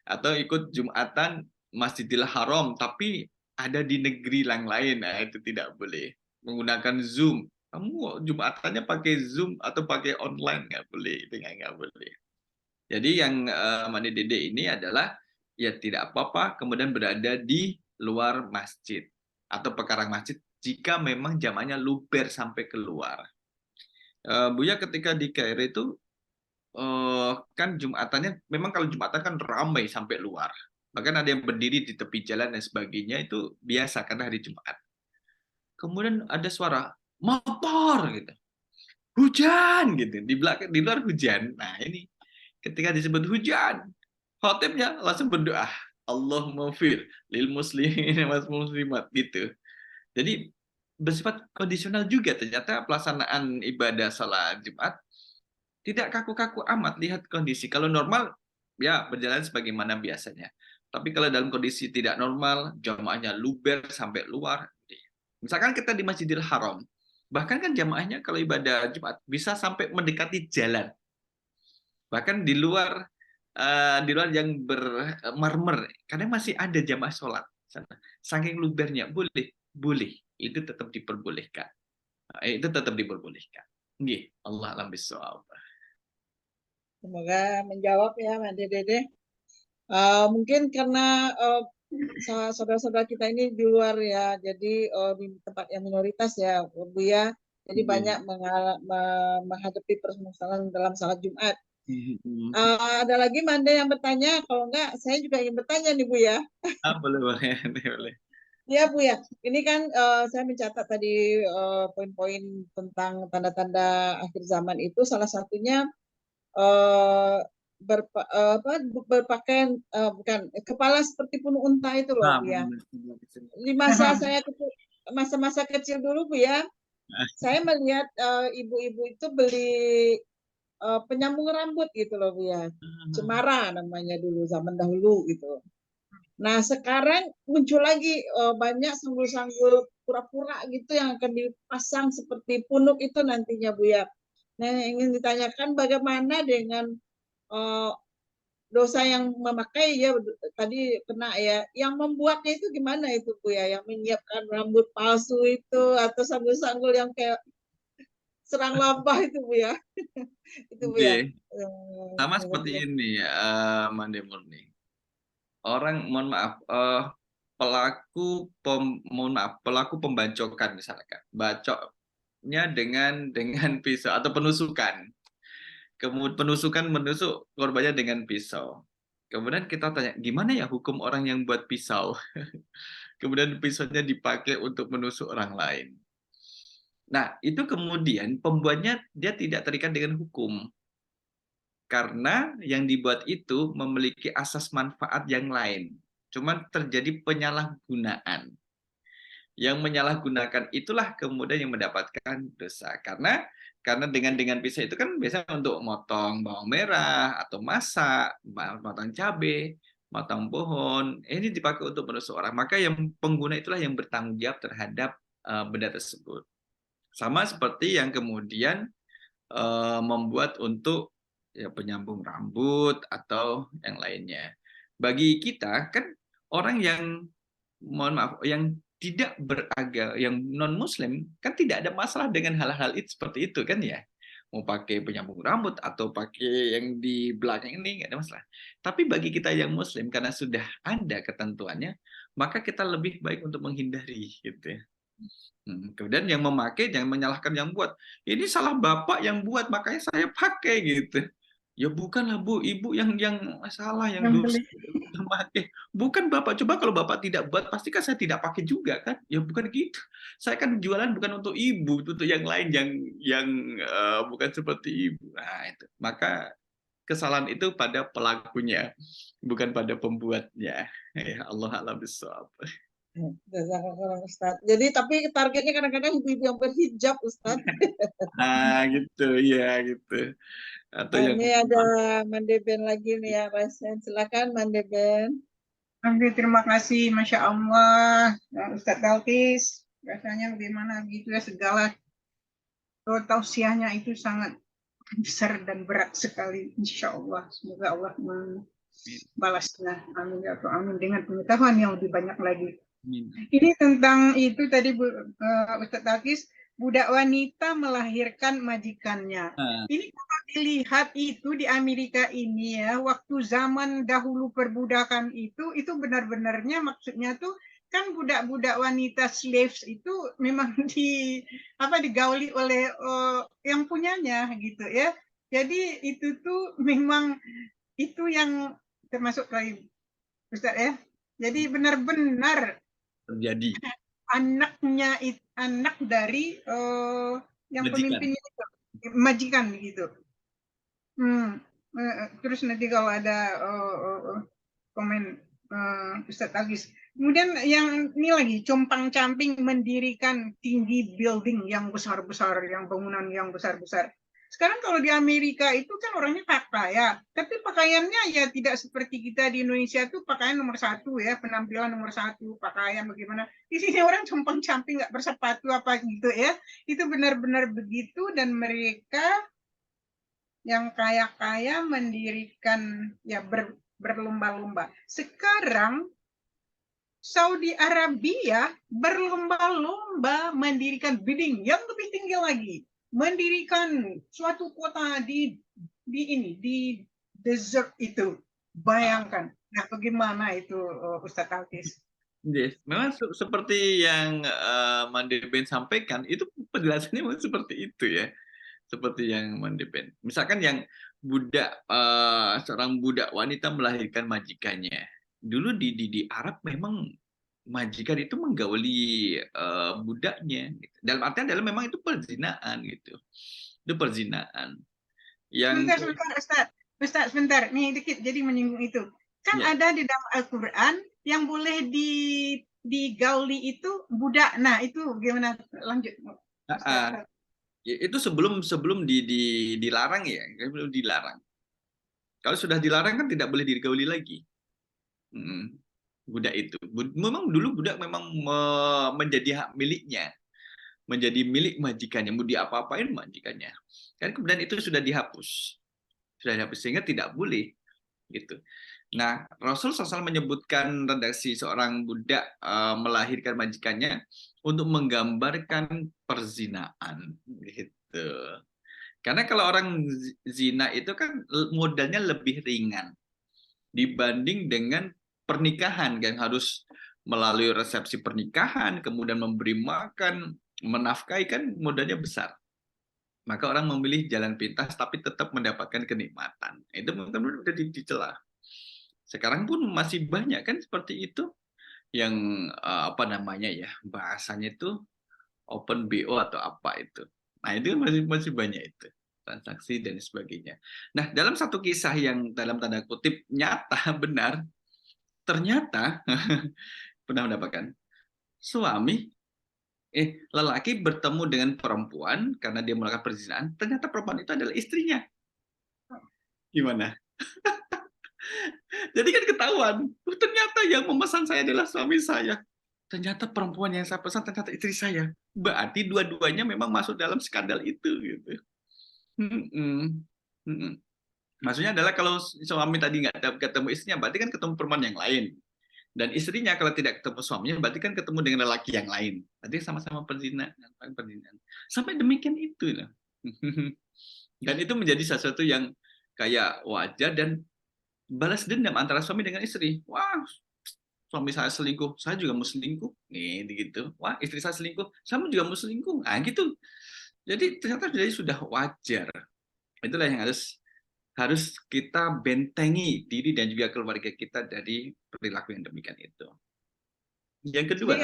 Speaker 2: Atau ikut Jumatan Masjidil Haram, tapi ada di negeri yang lain, nah itu tidak boleh. Menggunakan Zoom, kamu Jumatannya pakai Zoom atau pakai online, nggak boleh, itu nggak boleh. Jadi yang Mani Dede ini adalah ya tidak apa-apa kemudian berada di luar masjid atau pekarang masjid jika memang jamaahnya luber sampai keluar. Buya ketika di Kairo itu kan Jumatannya memang kalau Jumatan kan ramai sampai luar. Bahkan ada yang berdiri di tepi jalan dan sebagainya, itu biasa karena hari Jumat. Kemudian ada suara motor gitu. Hujan gitu. Di belakang di luar hujan. Nah, ini ketika disebut hujan, khotibnya langsung berdoa, Allahumma fir lil muslimin was muslimat gitu. Jadi bersifat kondisional juga ternyata pelaksanaan ibadah salat Jumat tidak kaku-kaku amat, lihat kondisi. Kalau normal ya berjalan sebagaimana biasanya. Tapi kalau dalam kondisi tidak normal, jamaahnya luber sampai luar. Misalkan kita di Masjidil Haram, bahkan kan jamaahnya kalau ibadah Jumat bisa sampai mendekati jalan. Bahkan di luar yang bermarmer, kadang masih ada jamaah sholat sana. Saking lubernya, boleh, itu tetap diperbolehkan. Itu tetap diperbolehkan. Nggih, Allah alam bisawab.
Speaker 1: Semoga menjawab ya, Mbak Dede. Mungkin karena saudara-saudara kita ini di luar ya, jadi di tempat yang minoritas ya, Bu ya. Jadi banyak menghadapi permasalahan dalam salat Jumat. Ada lagi Mande yang bertanya, kalau enggak saya juga ingin bertanya nih Bu ya.
Speaker 2: Boleh.
Speaker 1: Ya Bu ya, ini kan saya mencatat tadi poin-poin tentang tanda-tanda akhir zaman itu, salah satunya berpakaian bukan kepala seperti penuh unta itu loh Bu ya. Di masa-masa kecil dulu Bu ya, saya melihat ibu-ibu itu beli penyambung rambut gitu loh Bu ya. Cemara namanya dulu zaman dahulu gitu. Nah sekarang muncul lagi banyak sanggul-sanggul pura-pura gitu yang akan dipasang seperti punuk itu nantinya Bu ya. Nah ingin ditanyakan bagaimana dengan dosa yang memakai ya tadi kena ya, yang membuatnya itu gimana itu Bu ya, yang menyiapkan rambut palsu itu atau sanggul-sanggul yang kayak serang lambah itu Bu ya. Itu Bu ya.
Speaker 2: Sama seperti ini Mande Murni. Orang mohon maaf pelaku pembacokan misalkan, bacoknya dengan pisau atau penusukan. Kemudian penusukan menusuk korbannya dengan pisau. Kemudian kita tanya, gimana ya hukum orang yang buat pisau? Kemudian pisaunya dipakai untuk menusuk orang lain. Nah, itu kemudian pembuatnya dia tidak terikat dengan hukum. Karena yang dibuat itu memiliki asas manfaat yang lain. Cuman terjadi penyalahgunaan. Yang menyalahgunakan itulah kemudian yang mendapatkan dosa. Karena dengan pisau itu kan biasanya untuk motong bawang merah atau masak, motong cabai, motong pohon. Ini dipakai untuk menusuk orang. Maka yang pengguna itulah yang bertanggung jawab terhadap benda tersebut. Sama seperti yang kemudian membuat untuk ya penyambung rambut atau yang lainnya. Bagi kita kan orang yang mohon maaf yang tidak beragama, yang non muslim kan tidak ada masalah dengan hal-hal itu seperti itu kan ya. Mau pakai penyambung rambut atau pakai yang di belakang ini nggak ada masalah. Tapi bagi kita yang muslim karena sudah ada ketentuannya, maka kita lebih baik untuk menghindari gitu ya. Kemudian yang memakai jangan menyalahkan yang buat. Ini salah bapak yang buat makanya saya pakai gitu. Ya bukanlah Bu, ibu yang salah yang dosa memakai. Bukan bapak. Coba kalau bapak tidak buat pasti kan saya tidak pakai juga kan. Ya bukan gitu. Saya kan jualan bukan untuk ibu, untuk yang lain yang bukan seperti ibu. Nah itu. Maka kesalahan itu pada pelakunya, bukan pada pembuatnya. Ya Allah a'lam bishawab.
Speaker 1: Jazakallah Ustaz. Jadi tapi targetnya kadang-kadang ibu-ibu yang berhijab Ustaz.
Speaker 2: Nah, gitu, ya gitu. Atau yang
Speaker 1: Ini ada Mandeben lagi nih ya, Rasen. Silakan Mandeben.
Speaker 4: Alhamdulillah, terima kasih, Masya Allah. Ustadz Talkis, rasanya bagaimana gitu ya, segala tausiahnya itu sangat besar dan berat sekali, Insya Allah. Semoga Allah membalasnya. Amin ya Tuhan. Amin, dengan pengetahuan yang lebih banyak lagi. Ini tentang itu tadi Ustadz Talkis, budak wanita melahirkan majikannya. Ini kalau dilihat itu di Amerika ini ya, waktu zaman dahulu perbudakan itu benar-benarnya maksudnya tuh kan budak-budak wanita slaves itu memang digauli oleh yang punyanya gitu ya. Jadi itu tuh memang itu yang termasuk lagi Ustaz ya. Jadi benar-benar
Speaker 2: terjadi
Speaker 4: anak dari yang
Speaker 2: majikan.
Speaker 4: pemimpinnya itu majikan gitu. Terus nanti kalau ada komen Ustadz Agis. Kemudian yang ini lagi compang-camping mendirikan tinggi building yang besar-besar, yang bangunan yang besar-besar. Sekarang kalau di Amerika itu kan orangnya kaya, tapi pakaiannya ya tidak seperti kita di Indonesia tuh pakaian nomor 1 ya, penampilan nomor 1, pakaian bagaimana. Di sini orang compang-camping nggak bersepatu apa gitu ya. Itu benar-benar begitu dan mereka yang kaya-kaya mendirikan ya berlomba-lomba. Sekarang Saudi Arabia berlomba-lomba mendirikan building yang lebih tinggi lagi, mendirikan suatu kota di desert itu. Bayangkan. Nah, bagaimana itu Ustadz Talkis?
Speaker 2: Yes. Memang seperti yang Mandeben sampaikan, itu penjelasannya memang seperti itu ya. Seperti yang Mandeben. Misalkan yang seorang budak wanita melahirkan majikannya. Dulu di Arab memang majikan itu menggauli budaknya. Dalam artian memang itu perzinaan gitu. Itu perzinaan. Yang
Speaker 4: Ustaz, sebentar. Nih dikit jadi menyinggung itu. Kan ada di dalam Al-Qur'an yang boleh digauli itu budak. Nah, itu gimana? Lanjut.
Speaker 2: Itu sebelum dilarang ya, belum dilarang. Kalau sudah dilarang kan tidak boleh digauli lagi. Budak itu. Memang dulu budak memang menjadi hak miliknya. Menjadi milik majikannya, mau diapa-apain majikannya. Kan kemudian itu sudah dihapus. Sudah dihapus sehingga tidak boleh gitu. Nah, Rasul SAW menyebutkan redaksi seorang budak melahirkan majikannya untuk menggambarkan perzinaan gitu. Karena kalau orang zina itu kan modalnya lebih ringan dibanding dengan pernikahan yang harus melalui resepsi pernikahan, kemudian memberi makan, menafkahi, kan modalnya besar. Maka orang memilih jalan pintas tapi tetap mendapatkan kenikmatan. Itu benar-benar sudah dicela. Sekarang pun masih banyak kan seperti itu yang bahasanya itu open BO atau apa itu. Nah, itu masih banyak itu transaksi dan sebagainya. Nah, dalam satu kisah yang dalam tanda kutip nyata benar, ternyata pernah mendapatkan suami lelaki bertemu dengan perempuan karena dia melakukan perzinahan, ternyata perempuan itu adalah istrinya. Gimana? Jadi kan ketahuan, ternyata yang memesan saya adalah suami saya. Ternyata perempuan yang saya pesan ternyata istri saya. Berarti dua-duanya memang masuk dalam skandal itu gitu. Maksudnya adalah kalau suami tadi nggak ketemu istrinya, berarti kan ketemu perempuan yang lain. Dan istrinya kalau tidak ketemu suaminya, berarti kan ketemu dengan lelaki yang lain. Berarti sama-sama perzinahan. Sampai demikian itu. Dan itu menjadi sesuatu yang kayak wajar dan balas dendam antara suami dengan istri. Wah, suami saya selingkuh, saya juga mau selingkuh. Nih, gitu. Wah, istri saya selingkuh, saya juga mau selingkuh. Nah, gitu. Jadi ternyata sudah wajar. Itulah yang harus kita bentengi diri dan juga keluarga kita dari perilaku yang demikian itu. Yang kedua,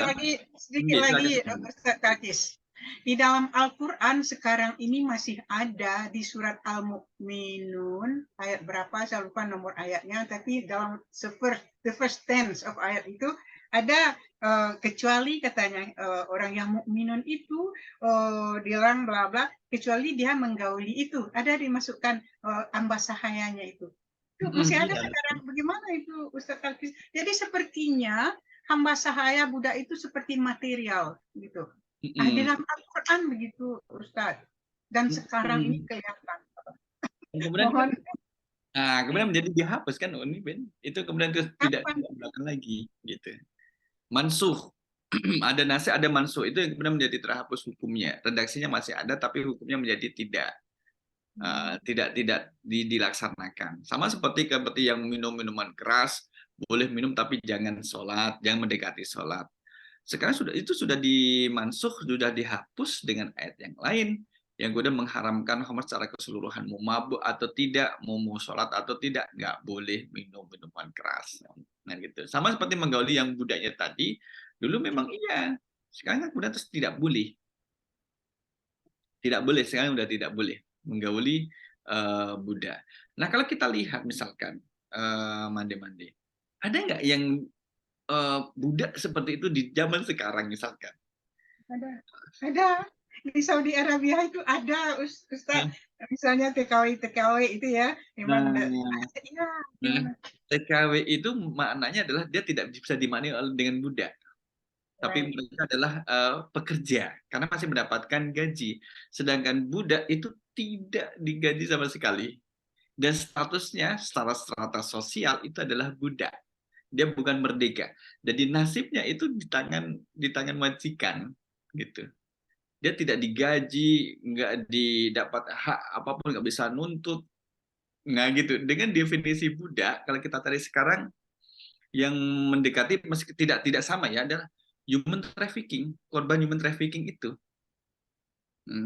Speaker 4: sedikit lagi Ustaz Talkis. Di dalam Al-Quran sekarang ini masih ada di surat Al-Mu'minun, ayat berapa, saya lupa nomor ayatnya, tapi dalam the first tense of ayat itu ada kecuali katanya orang yang mukminun itu bilang bla bla, kecuali dia menggauli itu, ada dimasukkan ambasahayanya itu. Itu masih ada sekarang. Bagaimana itu Ustaz Talkis? Jadi sepertinya hamba sahaya budak itu seperti material gitu. Di dalam Al-Quran begitu Ustaz. Dan sekarang ini kelihatan.
Speaker 2: Kemudian
Speaker 4: Mohon
Speaker 2: kemudian menjadi dihapus kan ini Ben. Itu kemudian tidak dilakukan lagi gitu. Mansuh. Ada nasih, ada mansuh, itu yang kemudian menjadi terhapus hukumnya. Redaksinya masih ada tapi hukumnya menjadi tidak dilaksanakan. Sama seperti yang minum minuman keras, boleh minum tapi jangan sholat, jangan mendekati sholat. Sekarang itu sudah dimansuh, sudah dihapus dengan ayat yang lain yang kemudian mengharamkan khamr secara keseluruhan, mau mabuk atau tidak, mau sholat atau tidak, nggak boleh minum minuman keras. Nah gitu. Sama seperti menggauli yang budaknya tadi, dulu memang iya, sekarang kan kemudian terus tidak boleh. Tidak boleh, sekarang sudah tidak boleh menggauli budak. Nah kalau kita lihat misalkan mande-mande, ada nggak yang budak seperti itu di zaman sekarang misalkan?
Speaker 4: Ada. Di Saudi Arabia itu ada Ustaz. Misalnya TKW itu ya. Memang
Speaker 2: TKW itu maknanya adalah dia tidak bisa dimaknai dengan budak. Tapi mereka adalah pekerja karena masih mendapatkan gaji. Sedangkan budak itu tidak digaji sama sekali. Dan statusnya secara strata sosial itu adalah budak. Dia bukan merdeka. Jadi nasibnya itu di tangan majikan gitu. Dia tidak digaji, nggak didapat hak apapun, nggak bisa nuntut. Nah gitu. Dengan definisi budak, kalau kita tarik sekarang yang mendekati meski tidak sama ya adalah human trafficking, korban human trafficking itu.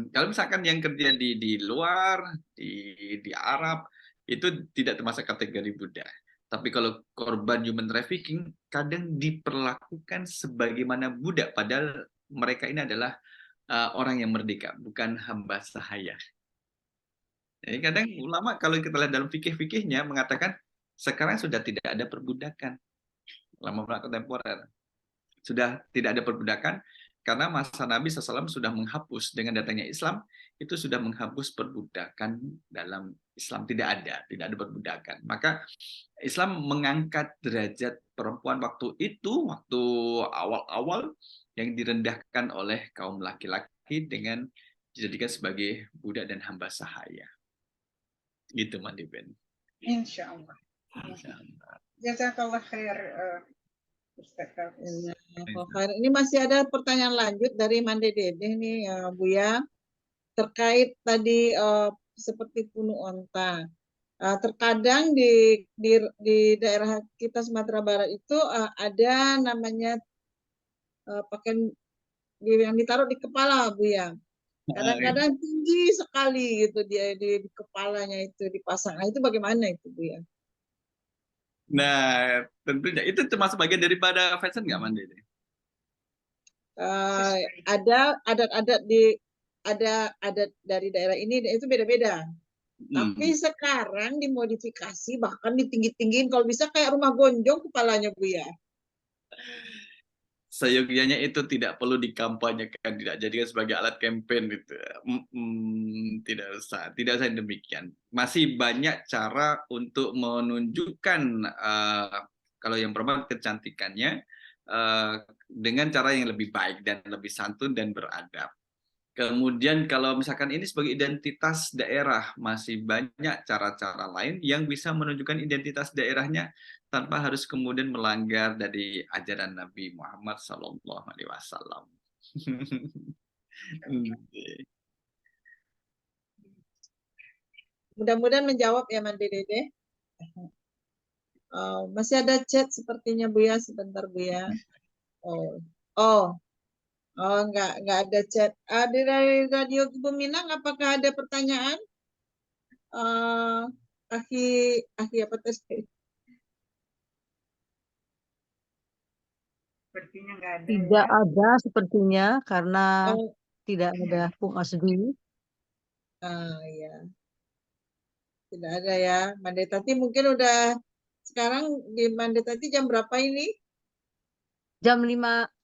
Speaker 2: Kalau misalkan yang kerja di luar, di Arab, itu tidak termasuk kategori budak. Tapi kalau korban human trafficking kadang diperlakukan sebagaimana budak, padahal mereka ini adalah orang yang merdeka, bukan hamba sahaya. Jadi kadang ulama kalau kita lihat dalam fikih-fikihnya mengatakan sekarang sudah tidak ada perbudakan. Ulama kontemporer sudah tidak ada perbudakan karena masa Nabi SAW sudah menghapus, dengan datangnya Islam itu sudah menghapus perbudakan dalam Islam, tidak ada perbudakan. Maka Islam mengangkat derajat perempuan waktu itu, waktu awal-awal yang direndahkan oleh kaum laki-laki dengan dijadikan sebagai budak dan hamba sahaya. Gitu Mandi Ben.
Speaker 4: Insya Allah. Jazakallah khair.
Speaker 1: Ini masih ada pertanyaan lanjut dari Mande Dede nih Buya, terkait tadi seperti bunuh onta. Terkadang di daerah kita Sumatera Barat itu ada namanya pakaian yang ditaruh di kepala Buya. Kadang-kadang tinggi sekali gitu dia di kepalanya itu dipasang. Nah, itu bagaimana itu Buya?
Speaker 2: Nah, tentunya itu termasuk bagian daripada fashion nggak Mandi?
Speaker 1: Ada adat-adat adat dari daerah ini itu beda-beda. Tapi sekarang dimodifikasi, bahkan ditinggi-tinggiin, kalau bisa kayak rumah gonjong kepalanya Buya.
Speaker 2: Seyogianya itu tidak perlu dikampanyekan, tidak jadikan sebagai alat campaign gitu. Tidak usah demikian. Masih banyak cara untuk menunjukkan kalau yang perempuan kecantikannya dengan cara yang lebih baik dan lebih santun dan beradab. Kemudian kalau misalkan ini sebagai identitas daerah, masih banyak cara-cara lain yang bisa menunjukkan identitas daerahnya tanpa harus kemudian melanggar dari ajaran Nabi Muhammad SAW.
Speaker 1: Mudah-mudahan menjawab ya Mandi Dede. Masih ada chat sepertinya Buya, sebentar Buya. Enggak ada chat. Dari Radio Buminang, apakah ada pertanyaan? Akhi apa tadi?
Speaker 4: Sepertinya nggak ada.
Speaker 6: Tidak ada sepertinya karena tidak ada Pung Asdi.
Speaker 1: Ya, tidak ada ya. Mandetati mungkin udah sekarang di Mandetati jam berapa ini?
Speaker 6: Jam 5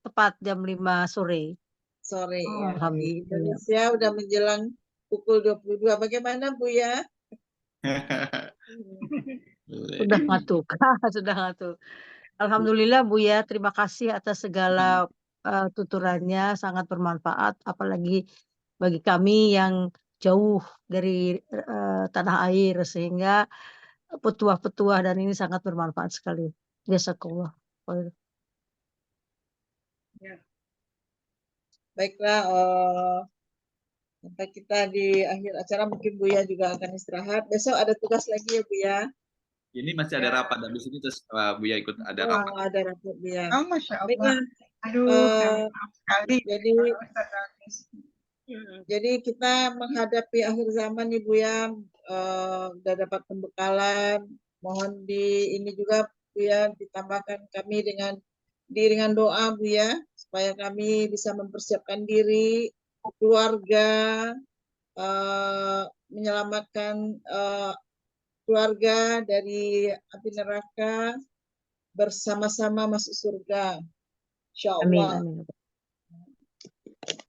Speaker 6: tepat jam 5 sore.
Speaker 1: Sore
Speaker 4: Oh,
Speaker 1: ya. Di
Speaker 6: Alhamdulillah.
Speaker 1: Indonesia udah menjelang pukul 22. Bagaimana Bu ya?
Speaker 6: Sudah ngantuk. Sudah ngantuk. Alhamdulillah Bu ya, terima kasih atas segala tuturannya, sangat bermanfaat, apalagi bagi kami yang jauh dari tanah air, sehingga petuah-petuah dan ini sangat bermanfaat sekali. Jazakallah.
Speaker 1: Baiklah, sampai kita di akhir acara mungkin Buya juga akan istirahat. Besok ada tugas lagi ya Buya.
Speaker 2: Ini masih ada rapat, habis ini terus Buya ikut ada rapat.
Speaker 1: Ada rapat Buya.
Speaker 4: Oh, Masya Allah.
Speaker 1: Baiklah.
Speaker 4: Aduh, maaf sekali.
Speaker 1: Jadi kita menghadapi akhir zaman nih Bu ya, udah dapat pembekalan. Mohon ini juga Bu ya, ditambahkan kami dengan doa Bu ya, supaya kami bisa mempersiapkan diri, keluarga, menyelamatkan keluarga dari api neraka, bersama-sama masuk surga. Insya Allah.
Speaker 6: Amin.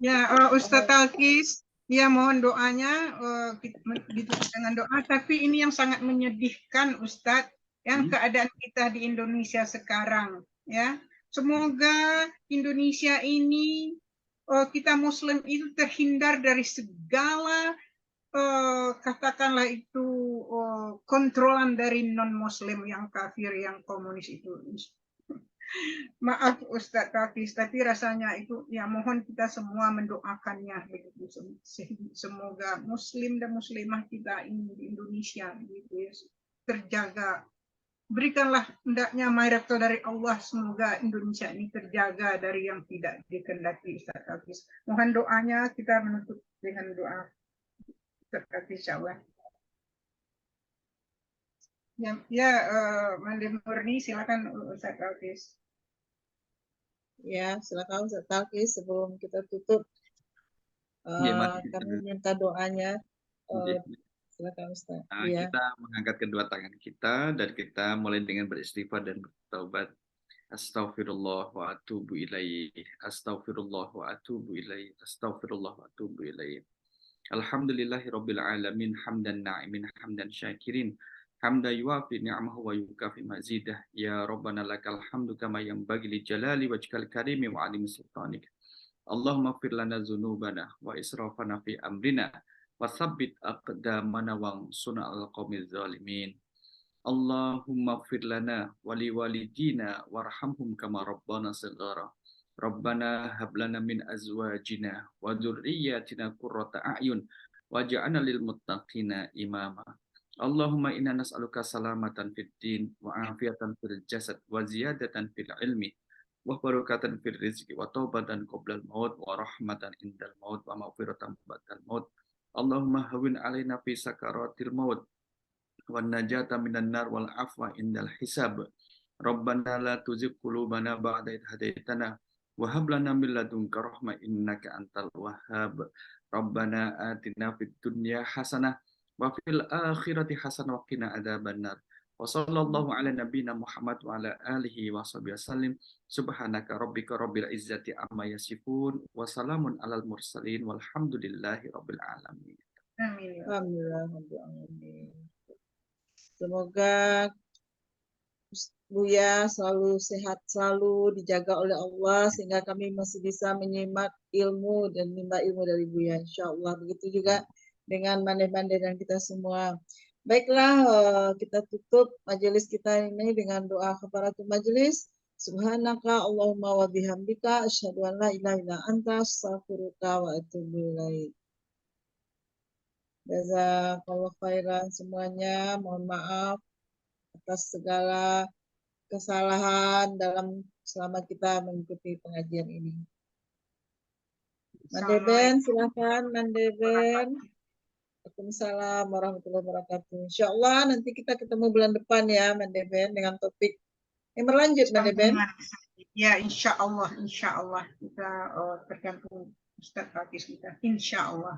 Speaker 4: Ya, Ustadz Talkis, ya mohon doanya ditutup dengan doa. Tapi ini yang sangat menyedihkan, Ustadz, yang keadaan kita di Indonesia sekarang. Ya, semoga Indonesia ini kita Muslim itu terhindar dari segala katakanlah itu kontrolan dari non-Muslim yang kafir, yang komunis itu. Maaf Ustadz Talkis, tapi rasanya itu ya mohon kita semua mendoakannya begitu. Semoga Muslim dan Muslimah kita ini di Indonesia gitu ya, terjaga. Berikanlah hendaknya miracle dari Allah, semoga Indonesia ini terjaga dari yang tidak dikehendaki Ustadz Talkis. Mohon doanya, kita menutup dengan doa Ustadz Talkis insyaallah. Ya, Mandi Murni, silakan Ustadz Talkis.
Speaker 1: Ya, silakan Ustadz Talkis sebelum kita tutup. Kami minta doanya. Silakan Ustadz.
Speaker 2: Kita mengangkat kedua tangan kita dan kita mulai dengan beristighfar dan bertaubat. Astaghfirullah wa atubu ilaih. Astaghfirullah wa atubu ilaih. Astaghfirullah wa atubu ilaih. Alhamdulillahirabbil alamin, hamdan na'imin, hamdan syakirin. Hamda yuafi ni'amahu wa yukafi mazidah. Ya Rabbana lakal hamdu kama yanbaghi li jalali wajhikal karimi wa 'azimi sultanik. Allahumma fir lana dzunubana wa israfana fi amrina wa tsabbit aqdamana wansurna 'alal qaumiz zalimin. Allahumma fir lana wa li walidina warhamhum kama rabbana shighara. Rabbana hab lana min azwajina wa dzurriyyatina qurrata a'yun waj'alna lil muttaqina imama. Allahumma inna nas'aluka salamatan fid din wa afiatan fil jasad wa ziyadatan fil ilmi wa barakatan fil rizqi wa taubatan qoblal maut wa rahmatan indal maut wa maghfiratan ba'dal maut. Allahumma hawwin 'alaina fi sakaratil maut wan najata minan nar wal afwa indal hisab. Rabbana la tuzigh qulubana ba'da idh hadaitana wa hab lana min ladunka rahmah innaka antal wahhab. Rabbana atina fid dunya hasanah wa fil akhirati hasanah wa qina adzabannar. Wa sallallahu ala nabiyyina Muhammad wa ala alihi wa sahbihi wasallim. Subhanaka rabbika rabbil izzati amma yasifun wa salamun alal mursalin walhamdulillahi rabbil alamin.
Speaker 4: Amin.
Speaker 1: Alhamdulillah. Semoga Buya selalu sehat, selalu dijaga oleh Allah sehingga kami masih bisa menyimak ilmu dan menimba ilmu dari Buya. Insya Allah begitu juga dengan mandai-mandai dan kita semua. Baiklah, kita tutup majelis kita ini dengan doa kafaratul majelis. Subhanaka Allahumma wa bihamdika asyhadu an la ilaha illa anta astaghfiruka wa atubu ilaik. Jazakallahu khairan semuanya. Mohon maaf atas segala kesalahan selama kita mengikuti pengajian ini. Mandeben, silakan Mandeben. Waalaikumsalam warahmatullahi wabarakatuh. Insya Allah nanti kita ketemu bulan depan ya Mandeben dengan topik yang berlanjut Mandeben.
Speaker 4: Ya, insya Allah kita tergantung Ustadz Pakis kita, insya Allah.